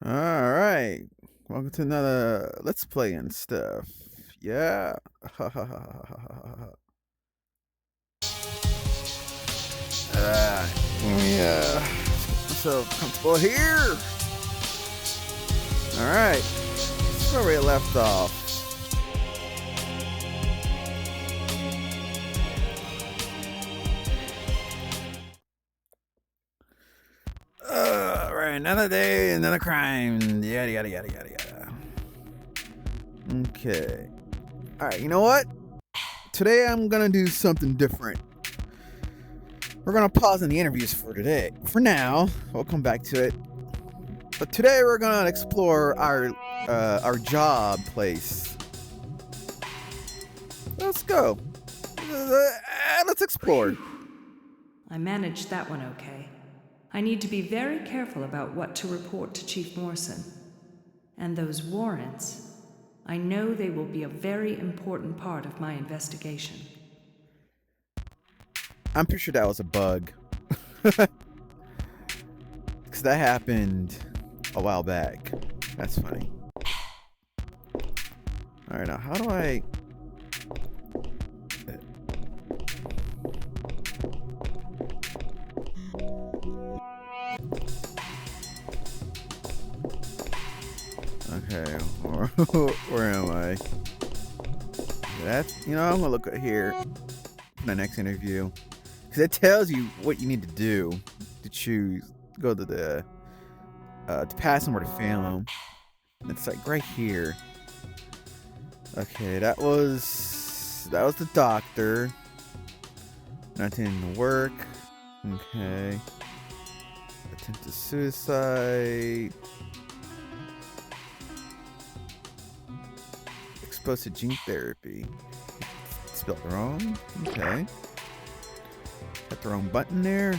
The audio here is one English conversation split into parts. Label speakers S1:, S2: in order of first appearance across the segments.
S1: Alright. Welcome to another Let's Play and stuff. Yeah. Let me get myself comfortable here. Alright. This is where we left off. Alright, another day, another crime. Yada yada yada yada yada. Okay. Alright, you know what? Today I'm gonna do something different. We're gonna pause on the interviews for today. For now, we'll come back to it. But today we're gonna explore our job place. Let's go. Let's explore.
S2: I managed that one okay. I need to be very careful about what to report to Chief Morrison. And those warrants, I know they will be a very important part of my investigation.
S1: I'm pretty sure that was a bug. Because that happened a while back. That's funny. Alright, now how do I... Okay, where am I? That's, I'm gonna look at here for the next interview. Because it tells you what you need to do to choose. Go to the, to pass them or to fail them. It's like right here. Okay, that was the doctor. That didn't work. Okay. Attempted suicide. Exposed to gene therapy. Spelled wrong. Okay. Got the wrong button there.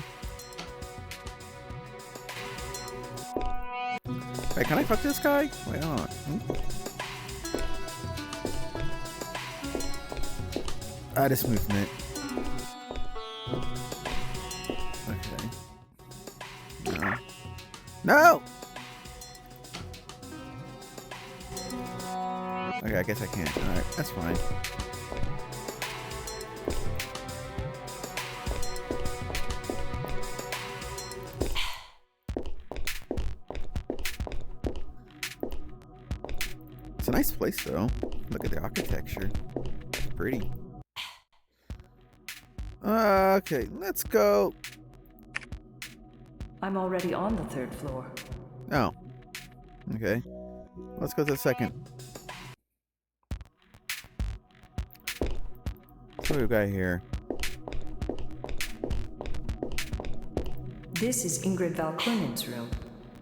S1: Hey, can I fuck this guy? Wait, hold on. This movement. Okay. No. No! Okay, I guess I can't. Alright, that's fine. It's a nice place, though. Look at the architecture. It's pretty. Okay, let's go.
S2: I'm already on the third floor.
S1: Oh. Okay. Let's go to the second. So what we got here?
S2: This is Ingrid Valkoinen's room.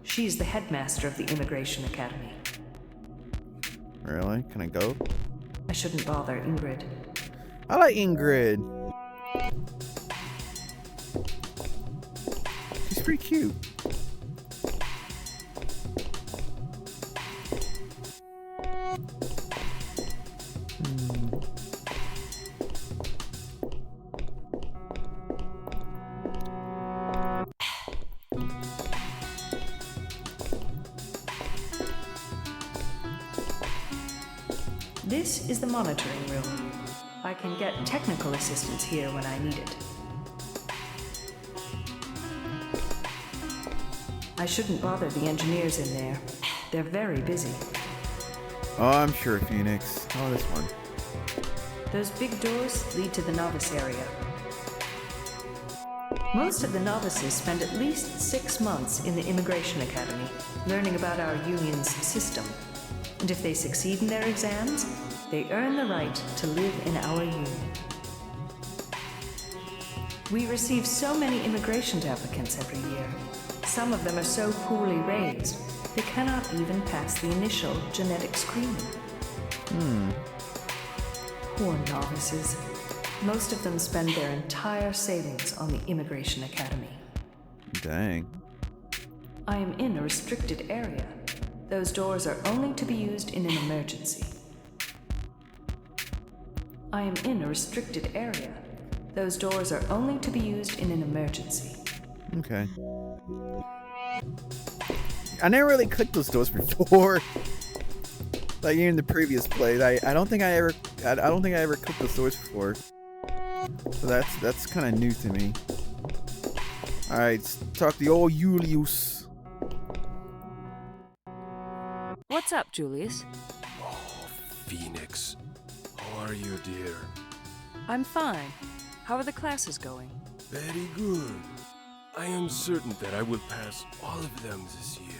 S2: She's the headmaster of the Immigration Academy.
S1: Really? Can I go?
S2: I shouldn't bother Ingrid.
S1: I like Ingrid. She's pretty cute.
S2: This is the monitoring room. I can get technical assistance here when I need it. I shouldn't bother the engineers in there. They're very busy.
S1: Oh, I'm sure, Phoenix. Oh, this one.
S2: Those big doors lead to the novice area. Most of the novices spend at least 6 months in the Immigration Academy, learning about our union's system. And if they succeed in their exams, they earn the right to live in our union. We receive so many immigration applicants every year. Some of them are so poorly raised, they cannot even pass the initial genetic screening. Poor novices. Most of them spend their entire savings on the Immigration Academy.
S1: Dang.
S2: I am in a restricted area. Those doors are only to be used in an emergency. I am in a restricted area. Those doors are only to be used in an emergency.
S1: Okay. I never really clicked those doors before. Like in the previous plays, I don't think I ever clicked those doors before. So that's kind of new to me. All right, let's talk to the old Julius.
S2: What's up, Julius?
S3: Oh, Phoenix. How are you, dear?
S2: I'm fine. How are the classes going?
S3: Very good. I am certain that I will pass all of them this year.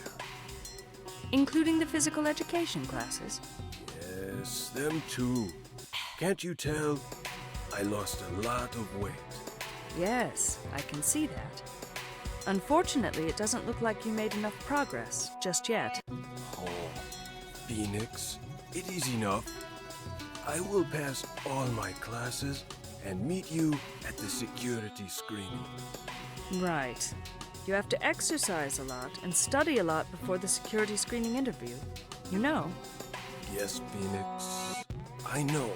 S2: Including the physical education classes?
S3: Yes, them too. Can't you tell? I lost a lot of weight.
S2: Yes, I can see that. Unfortunately, it doesn't look like you made enough progress just yet.
S3: Oh, Phoenix, it is enough. I will pass all my classes and meet you at the security screening.
S2: Right. You have to exercise a lot and study a lot before the security screening interview. You know.
S3: Yes, Phoenix, I know.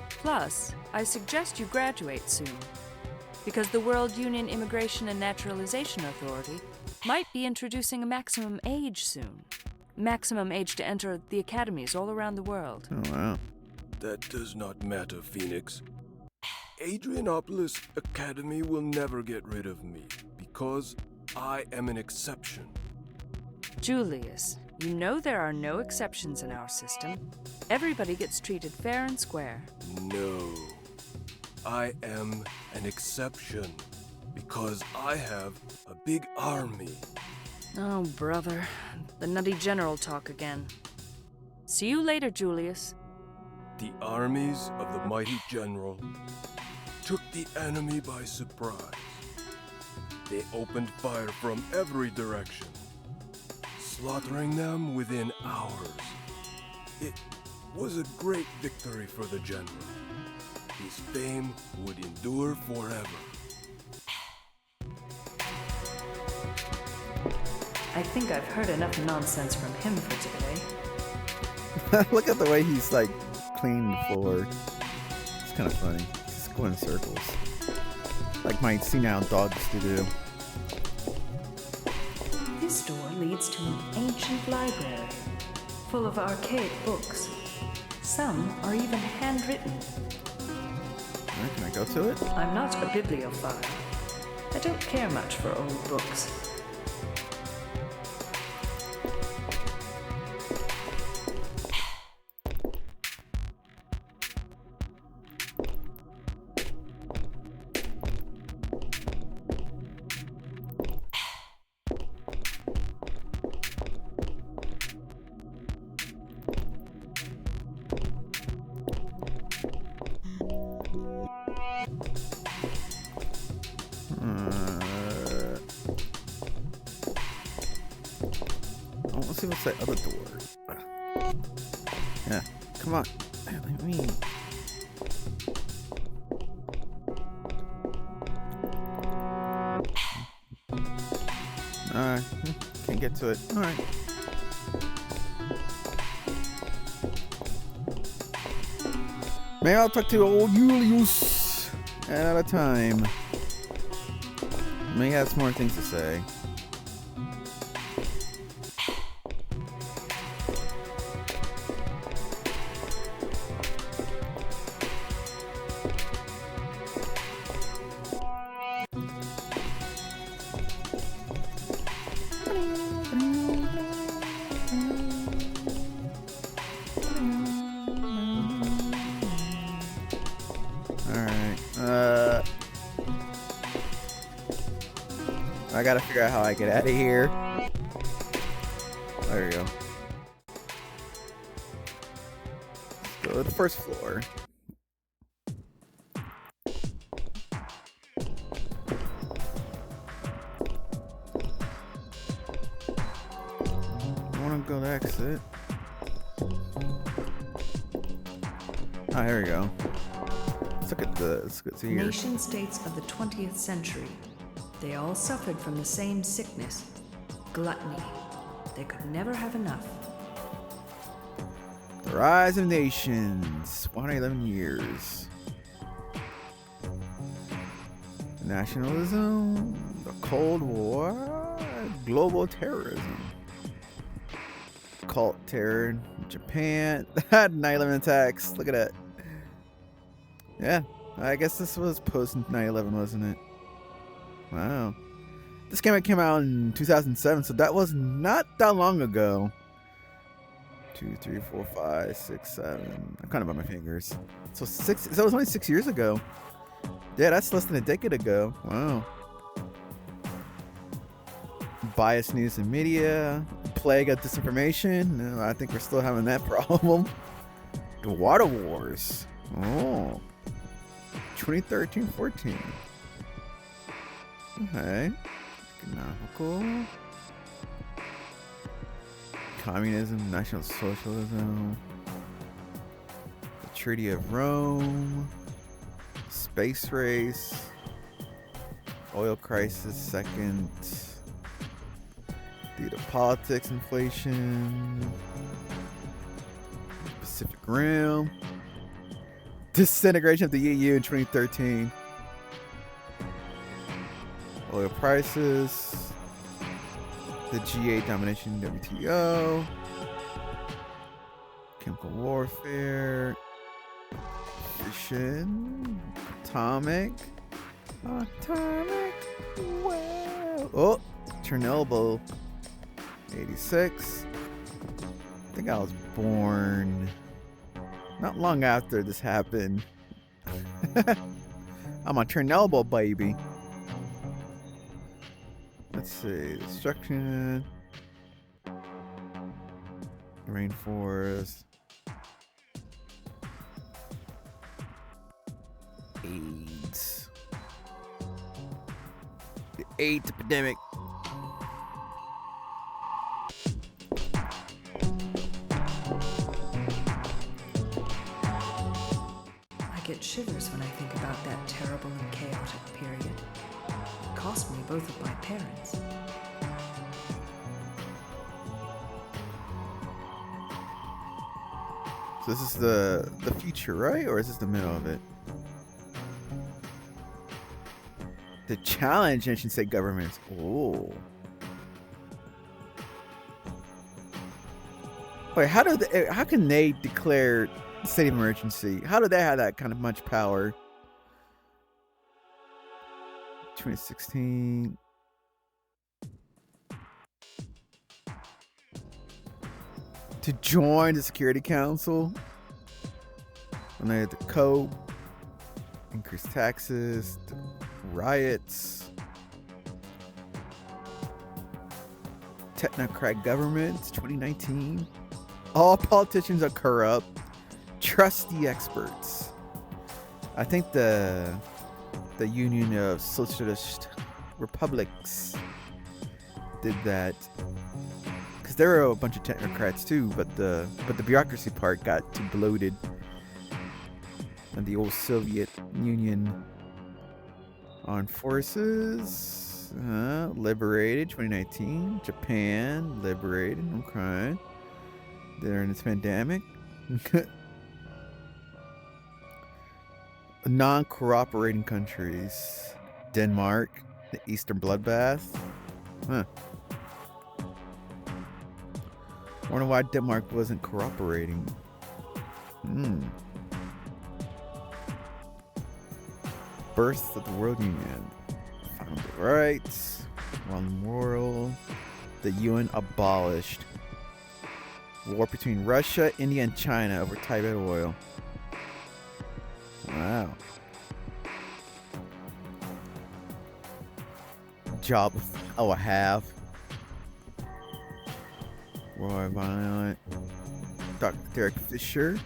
S2: Plus, I suggest you graduate soon, because the World Union Immigration and Naturalization Authority might be introducing a maximum age soon. Maximum age to enter the academies all around the world.
S1: Oh wow.
S3: That does not matter, Phoenix. Adrianopolis Academy will never get rid of me because I am an exception.
S2: Julius, you know there are no exceptions in our system. Everybody gets treated fair and square.
S3: No, I am an exception because I have a big army.
S2: Oh, brother. The nutty general talk again. See you later, Julius.
S3: The armies of the mighty general took the enemy by surprise. They opened fire from every direction, slaughtering them within hours. It was a great victory for the general. His fame would endure forever.
S2: I think I've heard enough nonsense from him for today.
S1: Look at the way he's like cleaning the floor. It's kind of funny. He's going in circles, like my senile dog used to do.
S2: This door leads to an ancient library, full of archaic books. Some are even handwritten.
S1: Alright, can I go to it?
S2: I'm not a bibliophile. I don't care much for old books.
S1: Let's see what's that other door. Yeah, come on. I mean, alright, can't get to it. Alright. Maybe I'll talk to old Julius another time. May have some more things to say. I gotta figure out how I get out of here. There we go. Let's go to the first floor. I wanna go to exit. Oh, here we go. Let's get to here.
S2: Nation states of the 20th century. They all suffered from the same sickness, gluttony. They could never have enough.
S1: The Rise of Nations, 111 years. Nationalism, the Cold War, global terrorism. occult terror in Japan. 9/11 attacks. Look at that. Yeah, I guess this was post 9/11, wasn't it? Wow. This game came out in 2007, so that was not that long ago. 2, 3, 4, 5, 6, 7. I'm kind of on my fingers. So it was only 6 years ago. Yeah, that's less than a decade ago. Wow. Biased news and media, plague of disinformation. No, I think we're still having that problem. The water wars. Oh. 2013-14. Okay. Economical. Communism, National Socialism. The Treaty of Rome. Space race. Oil crisis, second. Theater politics, inflation. Pacific Rim. Disintegration of the EU in 2013. Oil prices. The G8 domination WTO. Chemical warfare. Fission. Atomic. Wow. Oh, Chernobyl. 86. I think I was born not long after this happened. I'm a Chernobyl baby. Let's see. Destruction. Rainforest. AIDS. The AIDS epidemic.
S2: I get shivers when I think about that terrible and chaotic period. It cost me both of my parents.
S1: So this is the future, right? Or is this the middle of it? To challenge nation state governments. Oh. Wait, how can they declare state of emergency? How do they have that kind of much power? 2016. To join the Security Council. When they had the code. Increased taxes. Riots. Technocrat government. 2019. All politicians are corrupt. Trusty experts. I think the Union of Socialist Republics did that because there were a bunch of technocrats too, but the bureaucracy part got too bloated. And the old Soviet Union Armed Forces liberated 2019. Japan liberated. Okay. They're in this pandemic. Non-cooperating countries. Denmark, the Eastern Bloodbath. Huh. Wonder why Denmark wasn't cooperating. Birth of the World Union. Founded rights. One world. The UN abolished. War between Russia, India, and China over Tibet oil. Wow. Job I have. Roy Violent. Dr. Derek Fisher.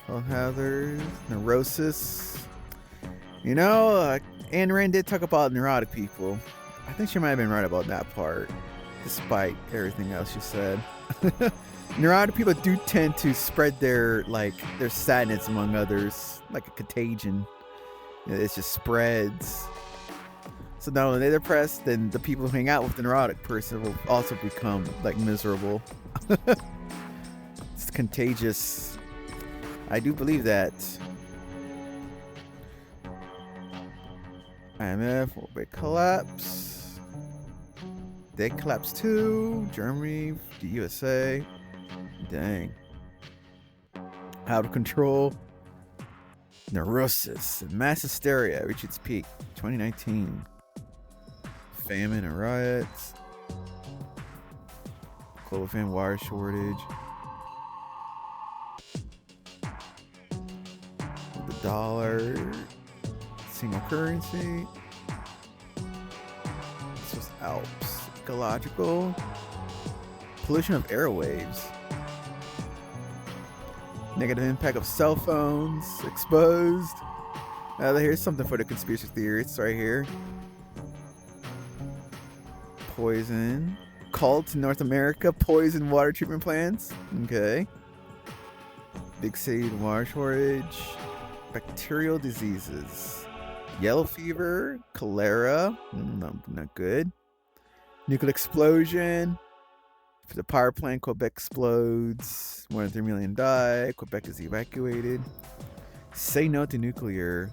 S1: Health hazards. Neurosis. You know, Anne Rand did talk about neurotic people. I think she might have been right about that part, despite everything else she said. Neurotic people do tend to spread their sadness among others, like a contagion. It just spreads. So not only they're depressed, then the people who hang out with the neurotic person will also become miserable. It's contagious. I do believe that. IMF will be collapse. They collapsed too. Germany, the USA. Dang. Out of control. Neurosis. Mass hysteria reached its peak. 2019. Famine and riots. Global fan wire shortage. The dollar. Single currency. This was Alps. Ecological. Pollution of airwaves. Negative impact of cell phones. Exposed. Here's something for the conspiracy theorists right here. Poison. Cult in North America. Poison water treatment plants. Okay. Big city water shortage. Bacterial diseases. Yellow fever. Cholera. Not good. Nuclear explosion. The power plant, Quebec explodes. More than 3 million die. Quebec is evacuated. Say no to nuclear.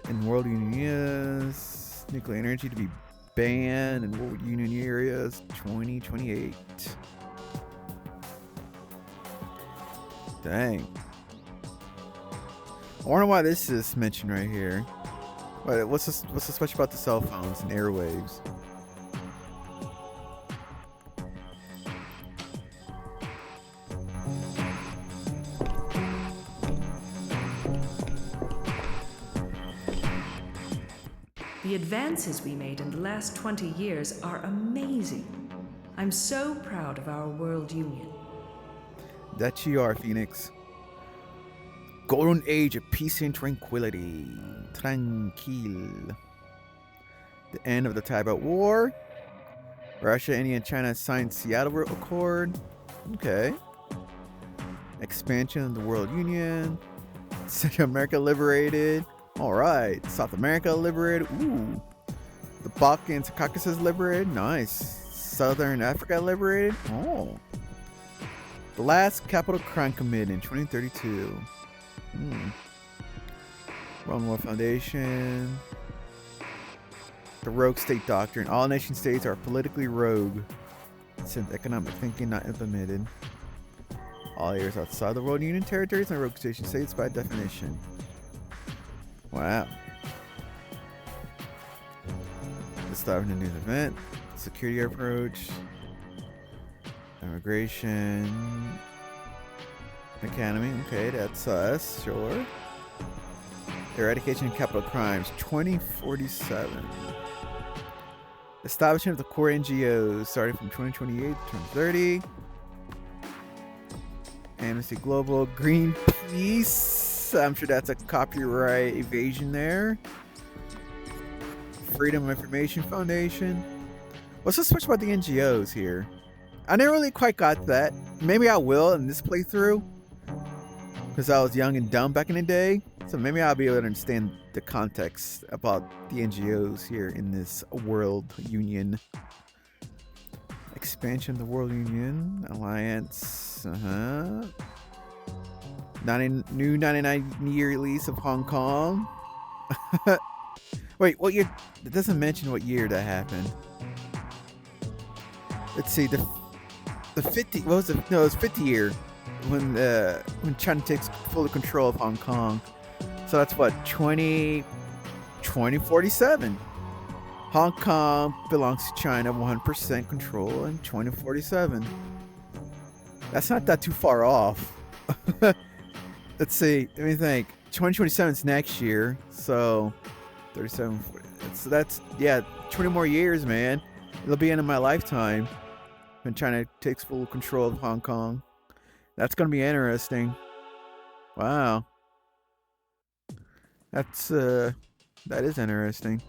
S1: In World Union years. Nuclear energy to be banned in World Union areas. 2028. Dang. I wonder why this is mentioned right here. What's this special about the cell phones and airwaves?
S2: The advances we made in the last 20 years are amazing. I'm so proud of our world union.
S1: That you are, Phoenix. Golden age of peace and tranquility. Tranquil. The end of the Tibet War. Russia, India, and China signed Seattle Accord. Okay. Expansion of the World Union. Central America liberated. Alright. South America liberated. Ooh. The Balkans, Caucasus liberated. Nice. Southern Africa liberated. Oh. The last capital crime committed in 2032. World War Foundation. The rogue state doctrine. All nation states are politically rogue since economic thinking not implemented. All areas outside the World Union territories are rogue station states by definition. Wow. Let's start with a news event. Security approach. Immigration. Academy. Okay, that's us. Sure. Eradication of capital crimes. 2047. Establishment of the core NGOs starting from 2028 to 2030. Amnesty Global. Greenpeace. I'm sure that's a copyright evasion there. Freedom of Information Foundation. What's so special about the NGOs here? I never really quite got that. Maybe I will in this playthrough. Because I was young and dumb back in the day. So maybe I'll be able to understand the context about the NGOs here in this World Union. Expansion of the World Union. Alliance. New 99-year release of Hong Kong. Wait, what year? It doesn't mention what year that happened. Let's see. The 50. What was it? No, it was 50 year when China takes full control of Hong Kong. So that's what 2047. Hong Kong belongs to China, 100% control in 2047. That's not that too far off. Let's see. Let me think. 2027 is next year, so 37. So that's 20 more years, man. It'll be end of my lifetime when China takes full control of Hong Kong. That's gonna be interesting. Wow. That is interesting.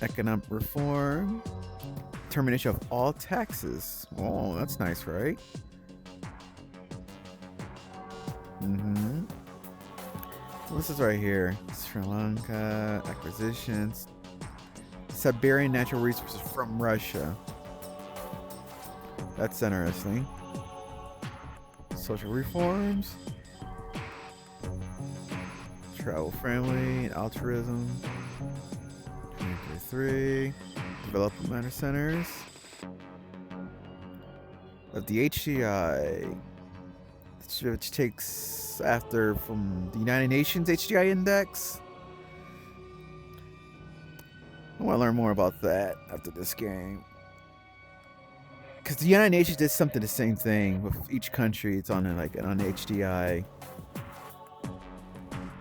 S1: Economic reform. Termination of all taxes. Oh, that's nice, right? This is right here. Sri Lanka, acquisitions. Siberian natural resources from Russia. That's interesting. Social reforms. Travel friendly, altruism. 3 development centers of the HDI, which takes after from the United Nations HDI Index. I want to learn more about that after this game. Because the United Nations did something the same thing with each country. It's on like on HDI.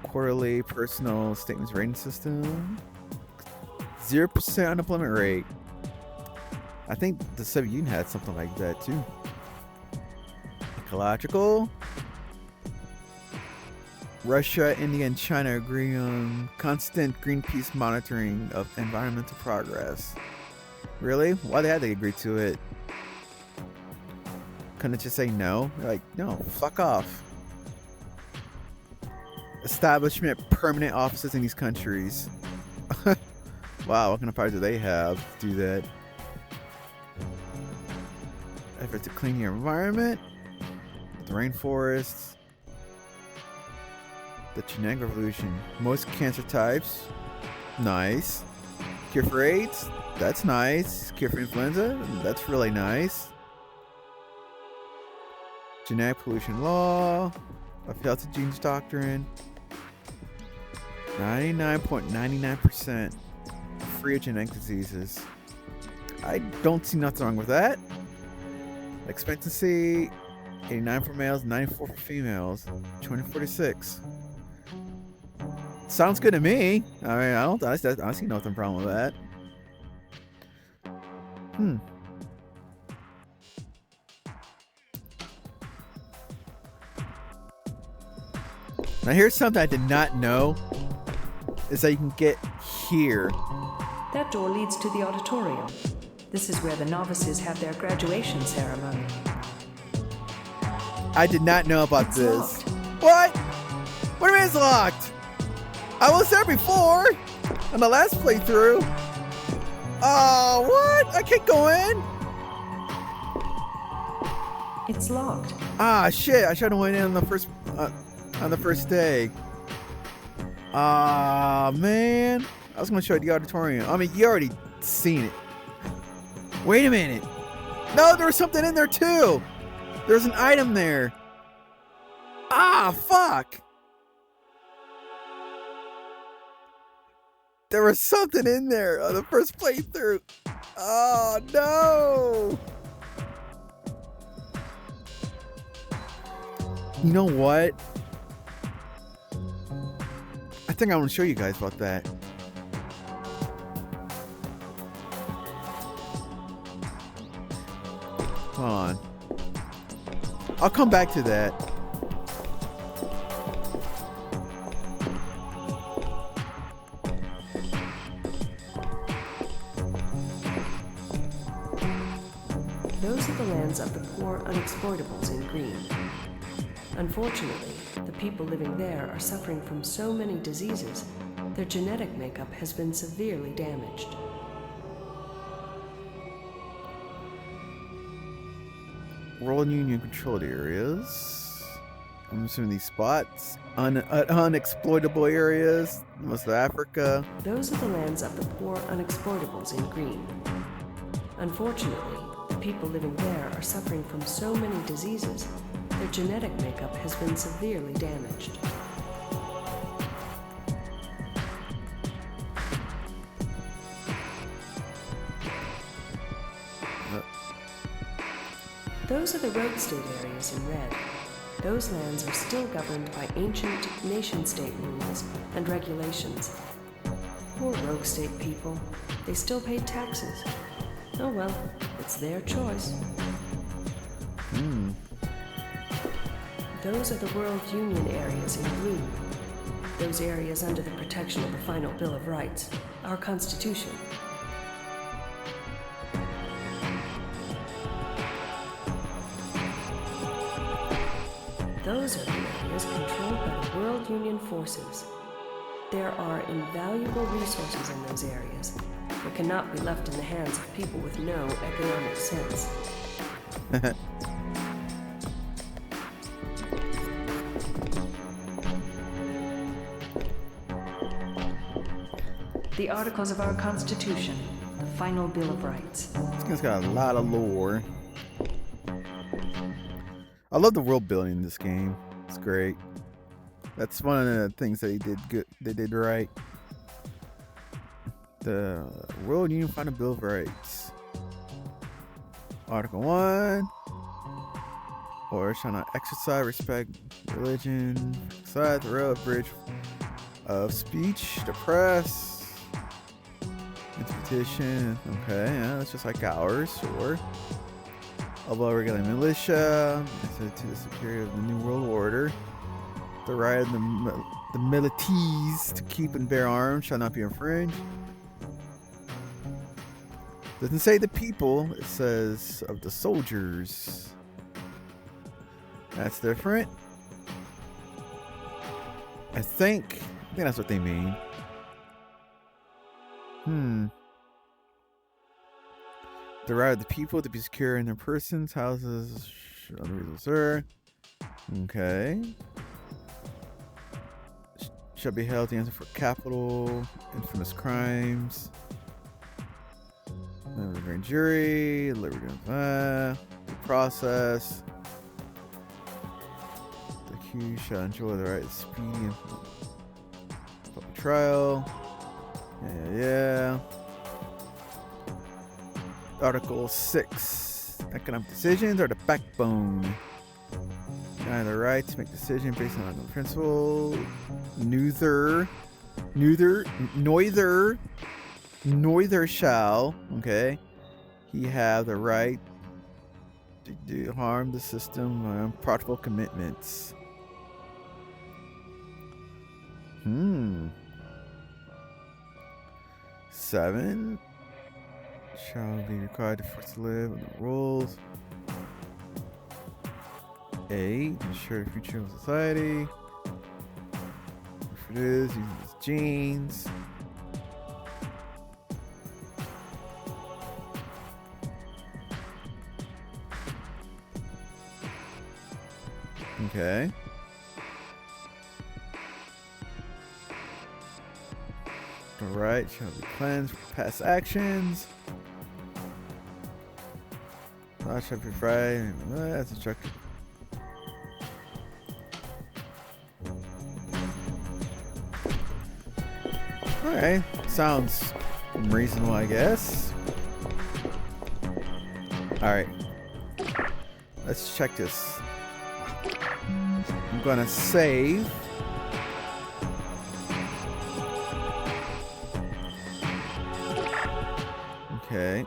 S1: Quarterly personal statements rating system. 0% unemployment rate. I think the Soviet Union had something like that too. Ecological. Russia, India, and China agree on constant Greenpeace monitoring of environmental progress. Really? Why did they agree to it? Couldn't it just say no? They're like, no, fuck off. Establishment permanent offices in these countries. Wow, what kind of power do they have to do that? Effort to clean your environment. The rainforests. The genetic revolution. Most cancer types. Nice. Cure for AIDS. That's nice. Cure for influenza. That's really nice. Genetic pollution law. Of health genes doctrine. 99.99% free of genetic diseases. I don't see nothing wrong with that. Expectancy 89 for males, 94 for females, 246. Sounds good to me. I mean, I see nothing problem with that. Now here's something I did not know. Is that you can get here.
S2: That door leads to the auditorium. This is where the novices have their graduation ceremony.
S1: I did not know about
S2: It's
S1: this.
S2: locked.
S1: What? What do you mean it's locked? I was there before on the last playthrough. Oh, what? I can't go in?
S2: It's locked.
S1: Ah, shit! I should have went in on the first day. Ah, man! I was gonna show you the auditorium. I mean, you already seen it. Wait a minute! No, there was something in there too. There's an item there. Ah, fuck! There was something in there on the first playthrough. Oh no! You know what? I think I want to show you guys about that. Hold on. I'll come back to that.
S2: Those are the lands of the poor unexploitables in green. Unfortunately, the people living there are suffering from so many diseases, their genetic makeup has been severely damaged.
S1: World Union controlled areas. I'm assuming these spots. Unexploitable areas. Most of Africa.
S2: Those are the lands of the poor unexploitables in green. Unfortunately, the people living there are suffering from so many diseases, their genetic makeup has been severely damaged. Those are the rogue state areas in red. Those lands are still governed by ancient nation-state rules and regulations. Poor rogue state people. They still pay taxes. Oh well, it's their choice. Those are the World Union areas in blue. Those areas under the protection of the final Bill of Rights, our Constitution. Those are the areas controlled by the World Union forces. There are invaluable resources in those areas that cannot be left in the hands of people with no economic sense. The Articles of our Constitution, the final Bill of Rights.
S1: This game's got a lot of lore. I love the world building in this game. It's great. That's one of the things they did good. They did right. The World Unified Bill of Rights. Article 1. Or shall not exercise, respect, religion, exercise the rail bridge of speech, the press, institution. Okay, yeah, that's just like ours, sure. Although regulating militia, to the security of the New World Order. The right of the milities to keep and bear arms shall not be infringed. Doesn't say the people, it says of the soldiers. That's different. I think that's what they mean. The right of the people to be secure in their persons, houses, other reserved. Okay. Shall be held to answer for capital, infamous crimes. Grand jury, liberty of due process. The accused shall enjoy the right to speedy and public trial. Yeah. Article 6. Economic decisions are the backbone. The right to make decisions based on the principle. Neither shall, okay, he have the right to do harm the system by unprofitable commitments. 7 shall be required to force to live under the rules. 8 ensure the future of society. If it is, using its genes. Okay. The right shall be cleansed from past actions. I shall be fried. That's instructed. Alright. Sounds reasonable, I guess. Alright. Let's check this. I'm gonna save. Okay.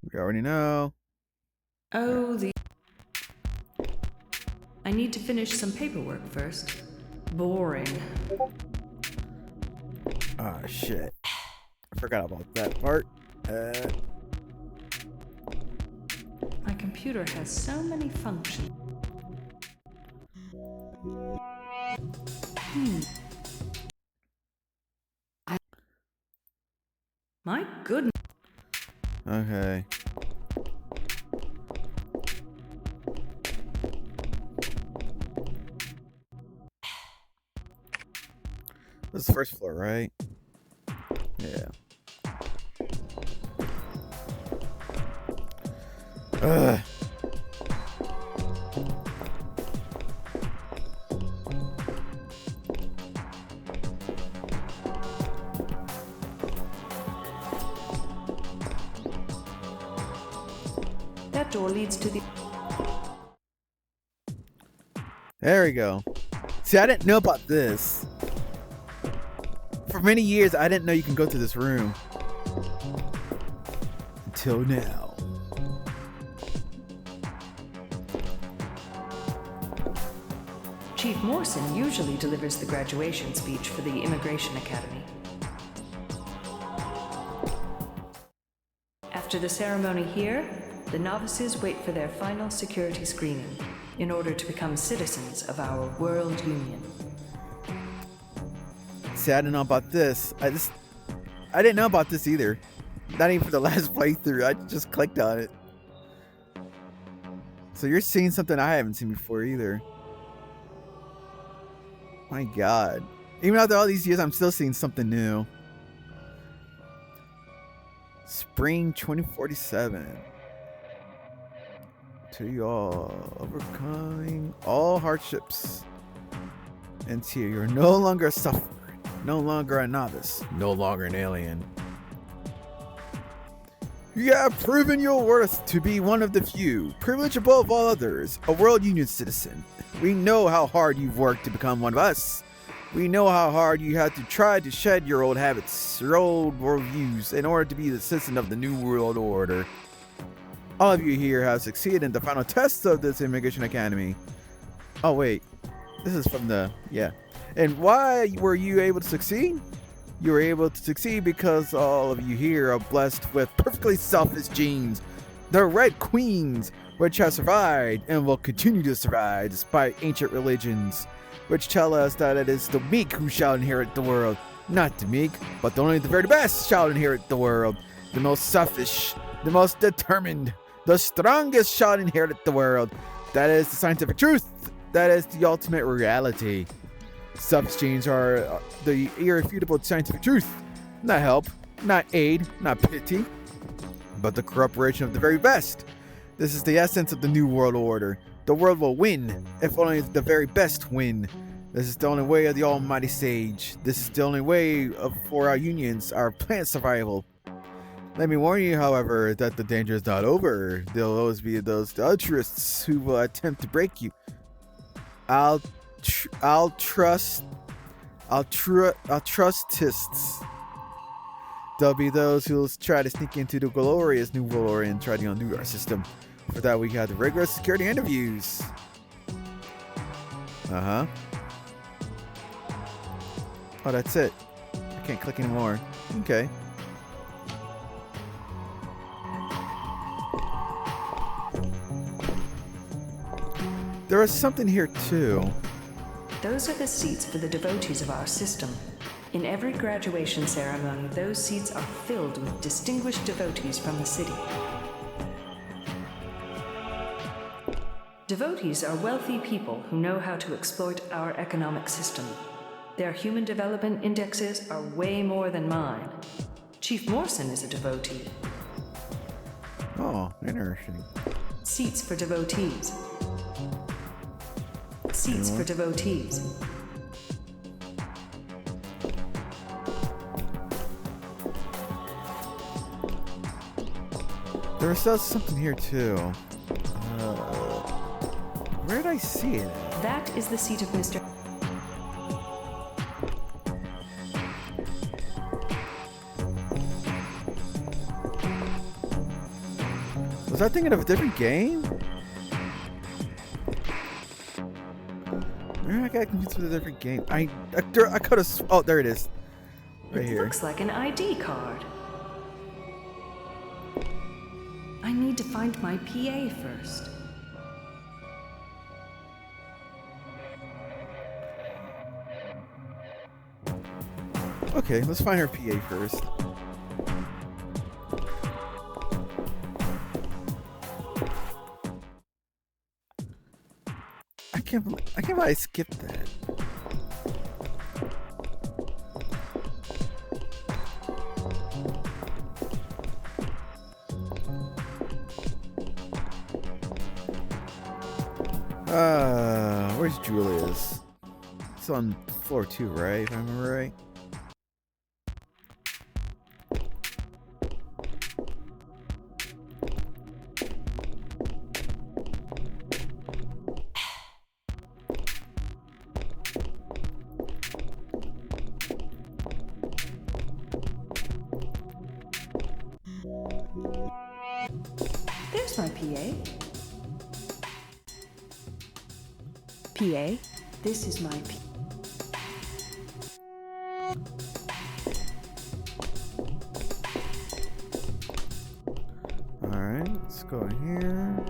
S1: We already know.
S2: Oh, I need to finish some paperwork first. Boring.
S1: Ah, shit. I forgot about that part.
S2: My computer has so many functions. My goodness.
S1: Okay. This is the first floor, right? Yeah. Ugh.
S2: That door leads to the...
S1: There we go. See, I didn't know about this. For many years, I didn't know you can go to this room. Until now.
S2: Chief Morrison usually delivers the graduation speech for the Immigration Academy. After the ceremony here, the novices wait for their final security screening in order to become citizens of our World Union.
S1: See, I didn't know about this. I didn't know about this either. Not even for the last playthrough. I just clicked on it. So you're seeing something I haven't seen before either. My God. Even after all these years, I'm still seeing something new. Spring 2047. To y'all, overcoming all hardships. And here, you're no longer a sufferer, no longer a novice, no longer an alien. You have proven your worth to be one of the few, privileged above all others, a World Union citizen. We know how hard you've worked to become one of us. We know how hard you had to try to shed your old habits, your old worldviews, in order to be the citizen of the New World Order. All of you here have succeeded in the final test of this Immigration Academy. Oh wait, this is from the, yeah. And why were you able to succeed? You were able to succeed because all of you here are blessed with perfectly selfless genes. The Red Queens, which have survived and will continue to survive despite ancient religions, which tell us that it is the meek who shall inherit the world. Not the meek, but only the very best shall inherit the world. The most selfish, the most determined, the strongest shall inherit the world. That is the scientific truth. That is the ultimate reality. Selfish genes are the irrefutable scientific truth. Not help, not aid, not pity, but the corroboration of the very best. This is the essence of the New World Order. The world will win, if only the very best win. This is the only way of the almighty sage. This is the only way for our unions, our planet survival. Let me warn you, however, that the danger is not over. There will always be those altruists who will attempt to break you. Altruists. There'll be those who'll try to sneak into the glorious New World Order and try to undo our system. For that, we have the rigorous security interviews. Oh, that's it. I can't click anymore. Okay. There was something here too.
S2: Those are the seats for the devotees of our system. In every graduation ceremony, those seats are filled with distinguished devotees from the city. Devotees are wealthy people who know how to exploit our economic system. Their human development indexes are way more than mine. Chief Morrison is a devotee.
S1: Oh, interesting.
S2: Seats for devotees. Seats for devotees.
S1: There was still something here too. Where did I see it at?
S2: That is the seat of Mr.
S1: Was I thinking of a different game? Where I got confused with a different game. I could have. Oh, there it is. Right here.
S2: It looks like an ID card. I need to find my PA first.
S1: Okay, let's find her PA first. I can't believe I skipped that. Where's Julius? It's on floor 2, right? If I remember right.
S2: There's my PA. PA, this is my PA.
S1: Alright, let's go in here.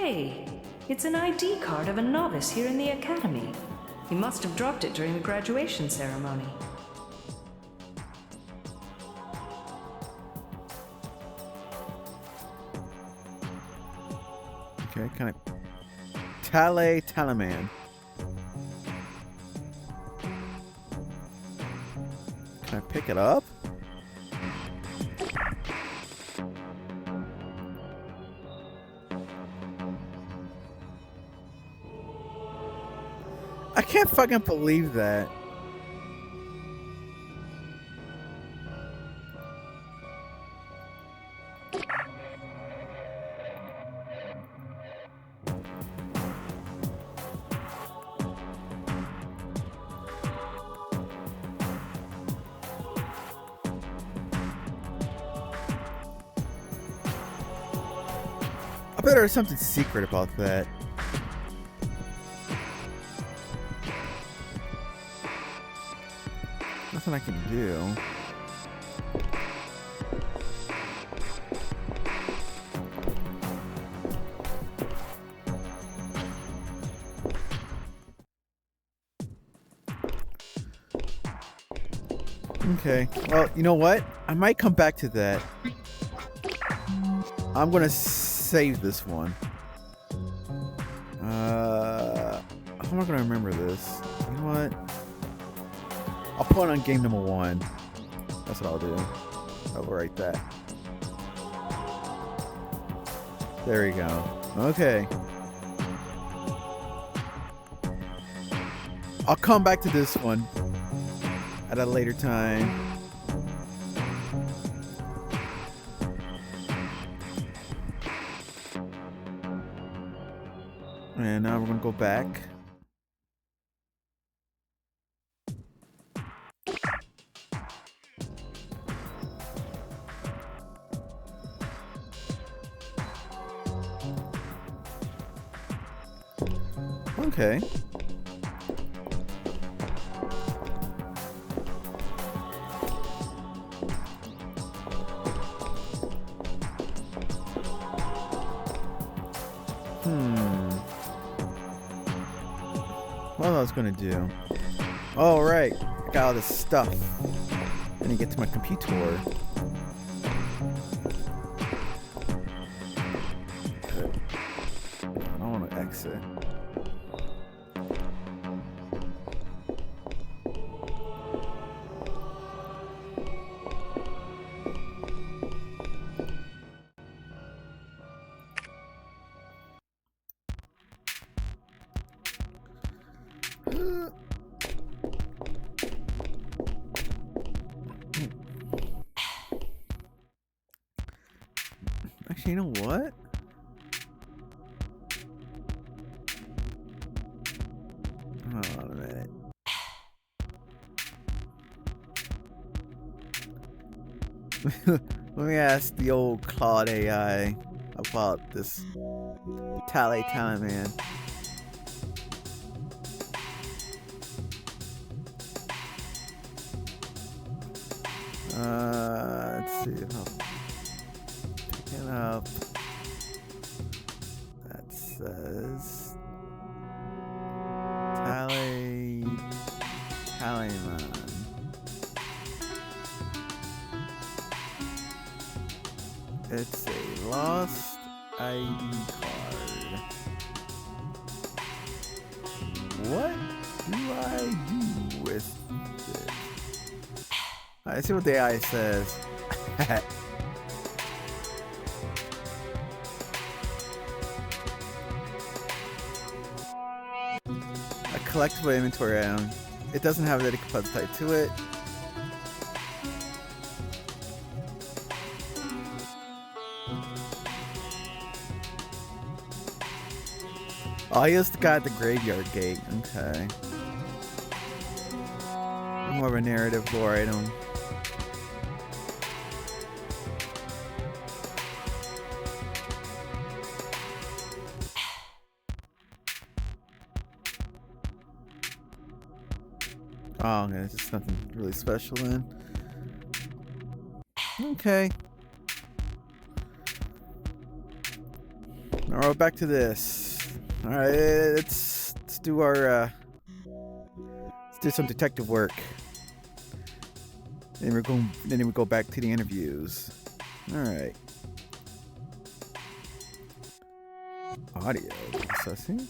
S2: Hey, it's an ID card of a novice here in the academy. You must have dropped it during the graduation ceremony.
S1: Okay, kind of Talaman. Can I pick it up? I can't fucking believe that. I bet there's something secret about that. Nothing I can do. Okay, well, you know what? I might come back to that. I'm gonna save this one. How am I gonna remember this? You know what? I'll put it on game number 1. That's what I'll do. I'll write that. There we go. Okay. I'll come back to this one at a later time. And now we're gonna go back. Okay. What was I gonna do? Oh right, got all this stuff. Then you get to my computer. I don't want to exit. Actually, you know what? Hold on a minute. Let me ask the old Claude AI about this Talaman. Let's see if I'll pick it up. That says Talaman. It's a lost ID card. What do I do with it? Let's see what the AI says. A collectible inventory item. It doesn't have a dedicated type to it. Oh, he just got the graveyard gate. Okay. More of a narrative lore item. Oh, okay, it's just nothing really special then. Okay. All right, back to this. All right, let's do our let's do some detective work. Then we go back to the interviews. All right. Audio processing.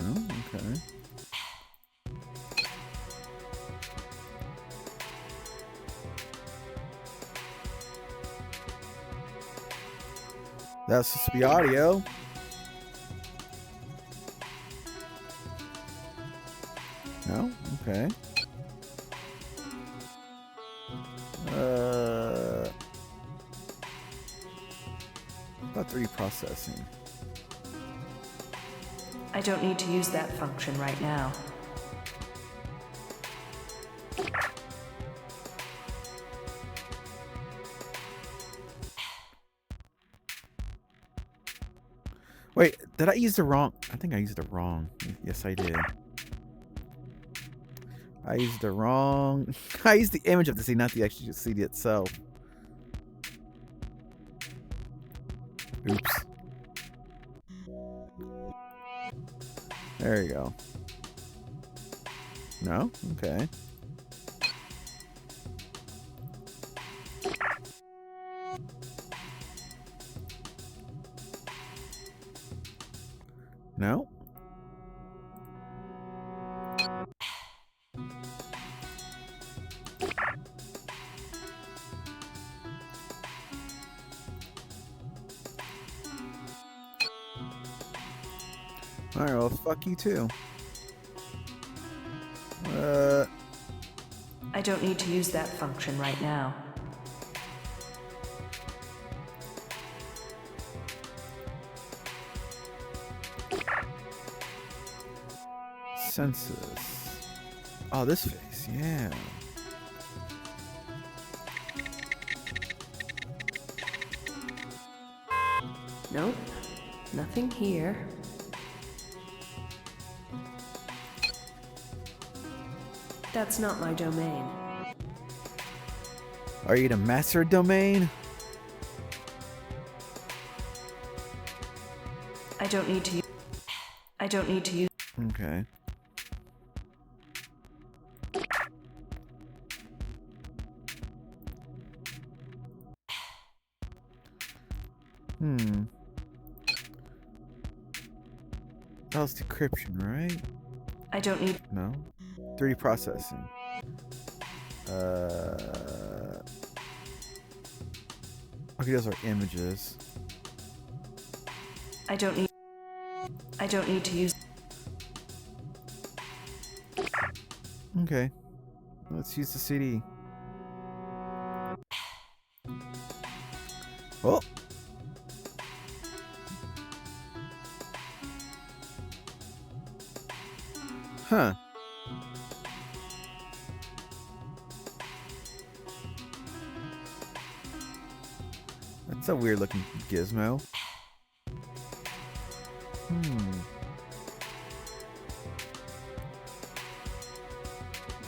S1: Oh, okay. That's supposed to be audio. No? Okay. About 3D processing.
S2: I don't need to use that function right now.
S1: Wait, did I use the wrong? I think I used the wrong. Yes, I did. I used the wrong. I used the image of the CD, not the actual CD itself. Oops. There you go. No? Okay. No? Alright, well, fuck you too.
S2: I don't need to use that function right now.
S1: Census. Oh, this face, yeah.
S2: Nope, nothing here. That's not my domain.
S1: Are you the master domain?
S2: I don't need to use.
S1: Okay. That was decryption, right?
S2: I don't need.
S1: No. 3D processing. Okay, those are images.
S2: I don't need to use.
S1: Okay. Let's use the CD. Oh! Huh. That's a weird looking gizmo.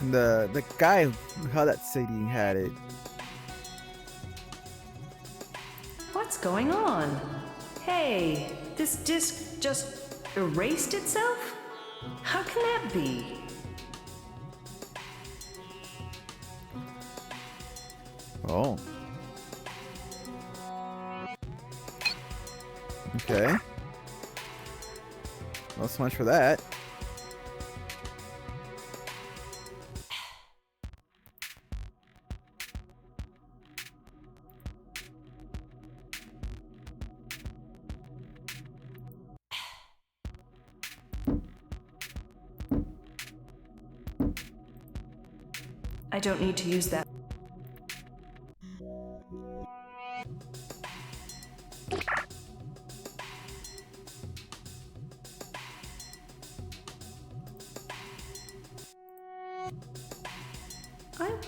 S1: And the guy who held that CD had it.
S2: What's going on? Hey, this disc just erased itself? How can that be?
S1: Oh. Okay. Well, so much for that.
S2: I don't need to use that.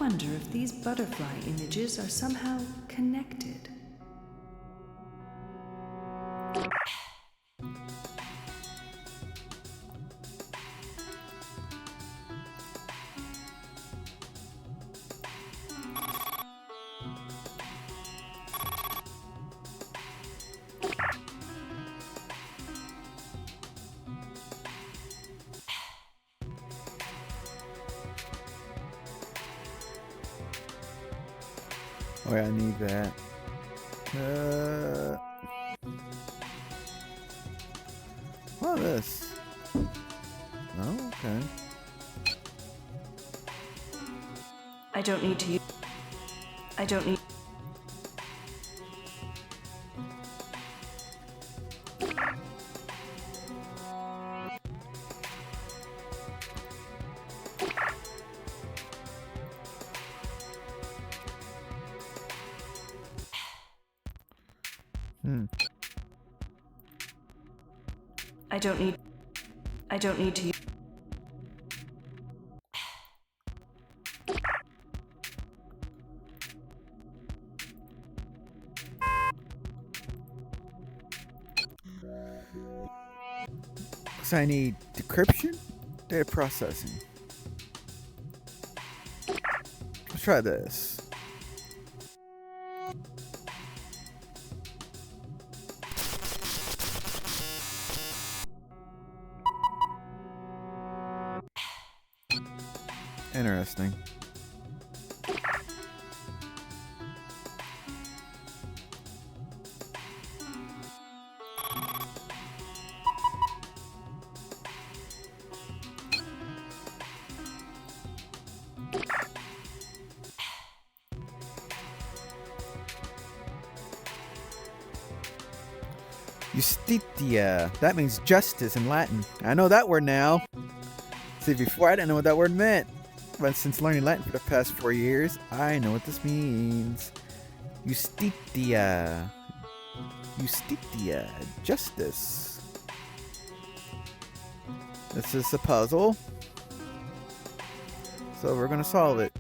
S2: wonder if these butterfly images are somehow connected.
S1: Oh yeah, I need that. What is this? Oh, okay.
S2: I don't need to use... I don't need... I don't need to use...
S1: So I need decryption, data processing. Let's try this. Interesting. Justitia. That means justice in Latin. I know that word now. See, before I didn't know what that word meant. But since learning Latin for the past 4 years, I know what this means. Justitia. Justitia. Justice. This is a puzzle. So we're going to solve it.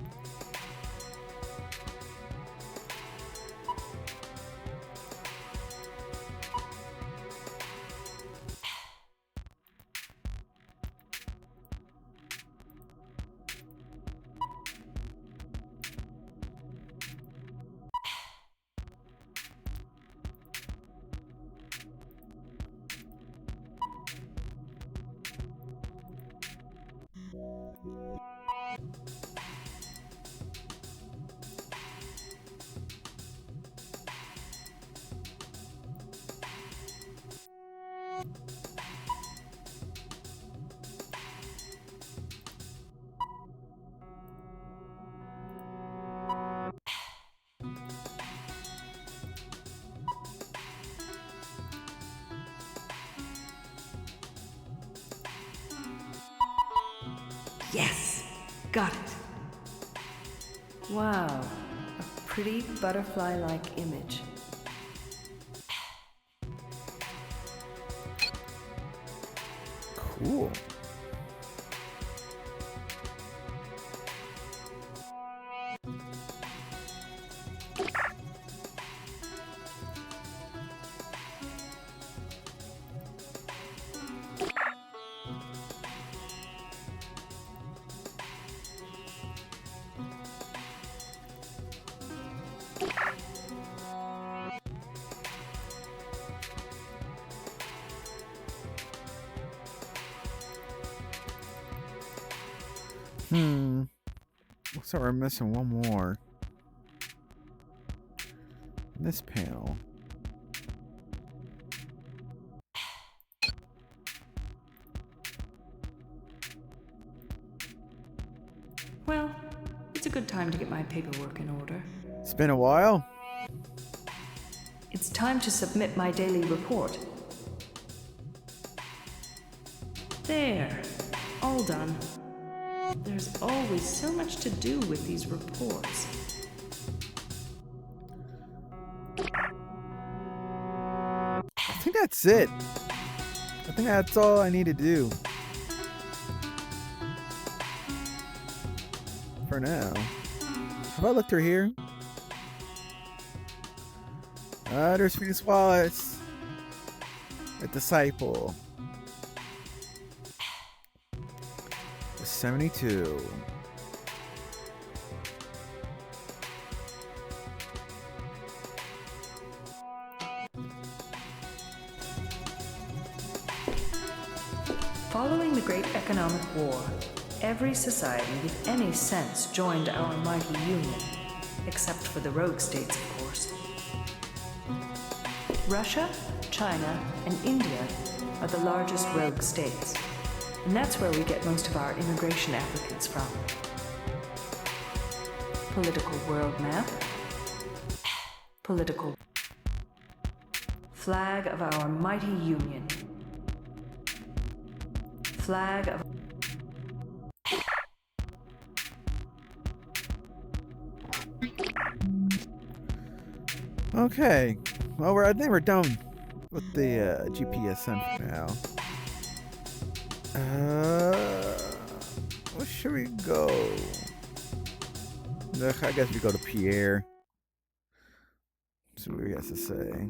S2: Yes! Got it! Wow, a pretty butterfly-like image.
S1: Cool. Looks like we're missing one more. This panel.
S2: Well, it's a good time to get my paperwork in order.
S1: It's been a while.
S2: It's time to submit my daily report. There, all done. There's always so much to do with these reports.
S1: I think that's it. I think that's all I need to do. For now. Have I looked through here? There's Phoenix Wallace. A disciple. 72.
S2: Following the Great Economic War, every society with any sense joined our mighty union, except for the rogue states, of course. Russia, China, and India are the largest rogue states, and that's where we get most of our immigration applicants from. Political world map. Political flag of our mighty union. Flag of...
S1: Okay. Well, I think we're done with the GPSN for now. Where should we go? Look, I guess we go to Pierre. See what he has to say.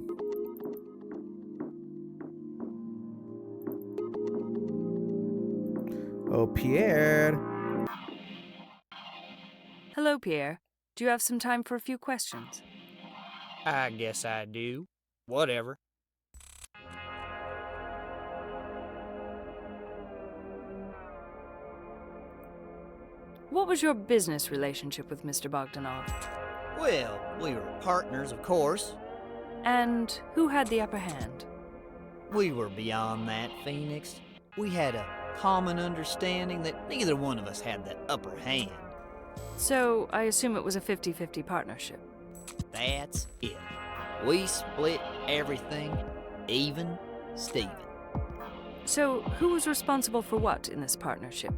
S1: Oh, Pierre.
S2: Hello, Pierre. Do you have some time for a few questions?
S4: I guess I do. Whatever.
S2: What was your business relationship with Mr. Bogdanov?
S4: Well, we were partners, of course.
S2: And who had the upper hand?
S4: We were beyond that, Phoenix. We had a common understanding that neither one of us had the upper hand.
S2: So, I assume it was a 50-50 partnership.
S4: That's it. We split everything, even Steven.
S2: So, who was responsible for what in this partnership?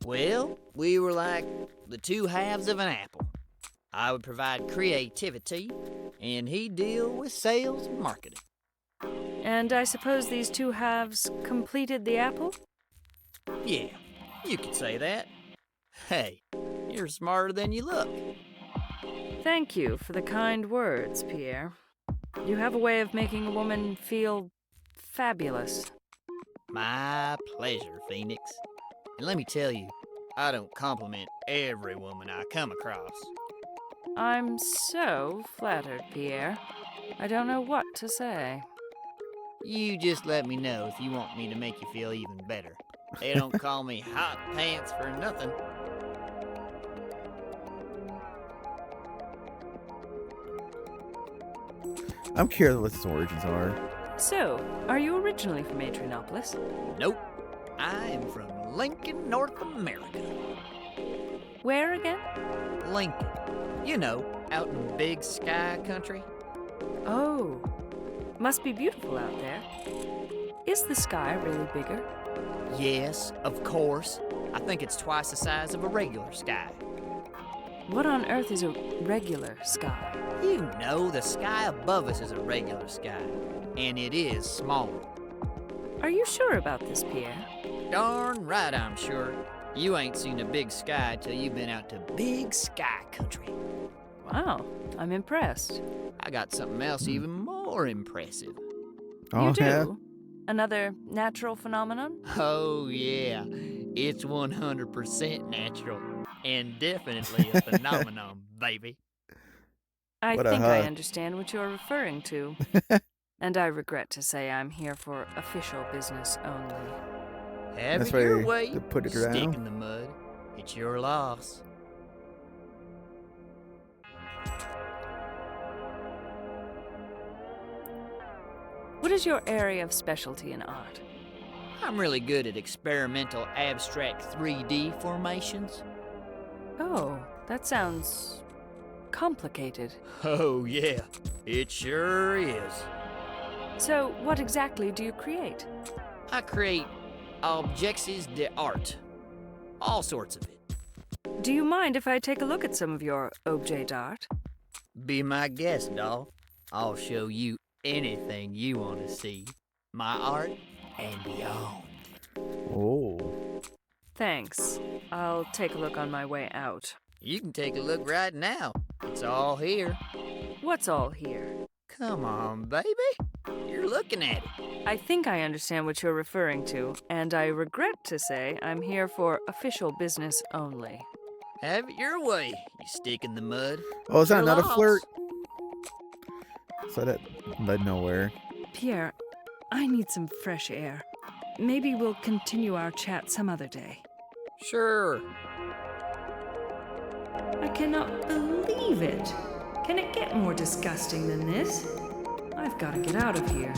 S4: Well, we were like the two halves of an apple. I would provide creativity, and he'd deal with sales and marketing.
S2: And I suppose these two halves completed the apple?
S4: Yeah, you could say that. Hey, you're smarter than you look.
S2: Thank you for the kind words, Pierre. You have a way of making a woman feel fabulous.
S4: My pleasure, Phoenix. And let me tell you, I don't compliment every woman I come across.
S2: I'm so flattered, Pierre. I don't know what to say.
S4: You just let me know if you want me to make you feel even better. They don't call me Hot Pants for nothing.
S1: I'm curious what his origins are.
S2: So, are you originally from Adrianopolis?
S4: Nope. I am from Lincoln, North America.
S2: Where again?
S4: Lincoln. You know, out in Big Sky Country.
S2: Oh, must be beautiful out there. Is the sky really bigger?
S4: Yes, of course. I think it's twice the size of a regular sky.
S2: What on earth is a regular sky?
S4: You know, the sky above us is a regular sky, and it is smaller.
S2: Are you sure about this, Pierre?
S4: Darn right, I'm sure. You ain't seen a big sky till you've been out to Big Sky Country.
S2: Wow, I'm impressed.
S4: I got something else even more impressive.
S1: Oh,
S2: You do?
S1: yeah?
S2: Another natural phenomenon?
S4: Oh, yeah. It's 100% natural, and definitely a phenomenon, baby.
S2: I
S1: What a
S2: think I
S1: hug.
S2: understand what you're referring to. And I regret to say I'm here for official business only.
S4: Have
S1: That's
S4: it your
S1: why
S4: way.
S1: they put it
S4: Stick
S1: around.
S4: in the mud. It's your loss.
S2: What is your area of specialty in art?
S4: I'm really good at experimental abstract 3D formations.
S2: Oh, that sounds complicated.
S4: Oh, yeah. It sure is.
S2: So, what exactly do you create?
S4: I create objects d'art. All sorts of it.
S2: Do you mind if I take a look at some of your objet d'art?
S4: Be my guest, doll. I'll show you anything you want to see. My art and beyond.
S1: Oh.
S2: Thanks. I'll take a look on my way out.
S4: You can take a look right now. It's all here.
S2: What's all here?
S4: Come on, baby. You're looking at it.
S2: I think I understand what you're referring to, and I regret to say I'm here for official business only.
S4: Have it your way, you stick in the mud.
S1: Oh, is that
S4: Your
S1: not a
S4: loss.
S1: flirt? So that led nowhere.
S2: Pierre, I need some fresh air. Maybe we'll continue our chat some other day.
S4: Sure.
S2: I cannot believe it. Can it get more disgusting than this? I've got to get out of here.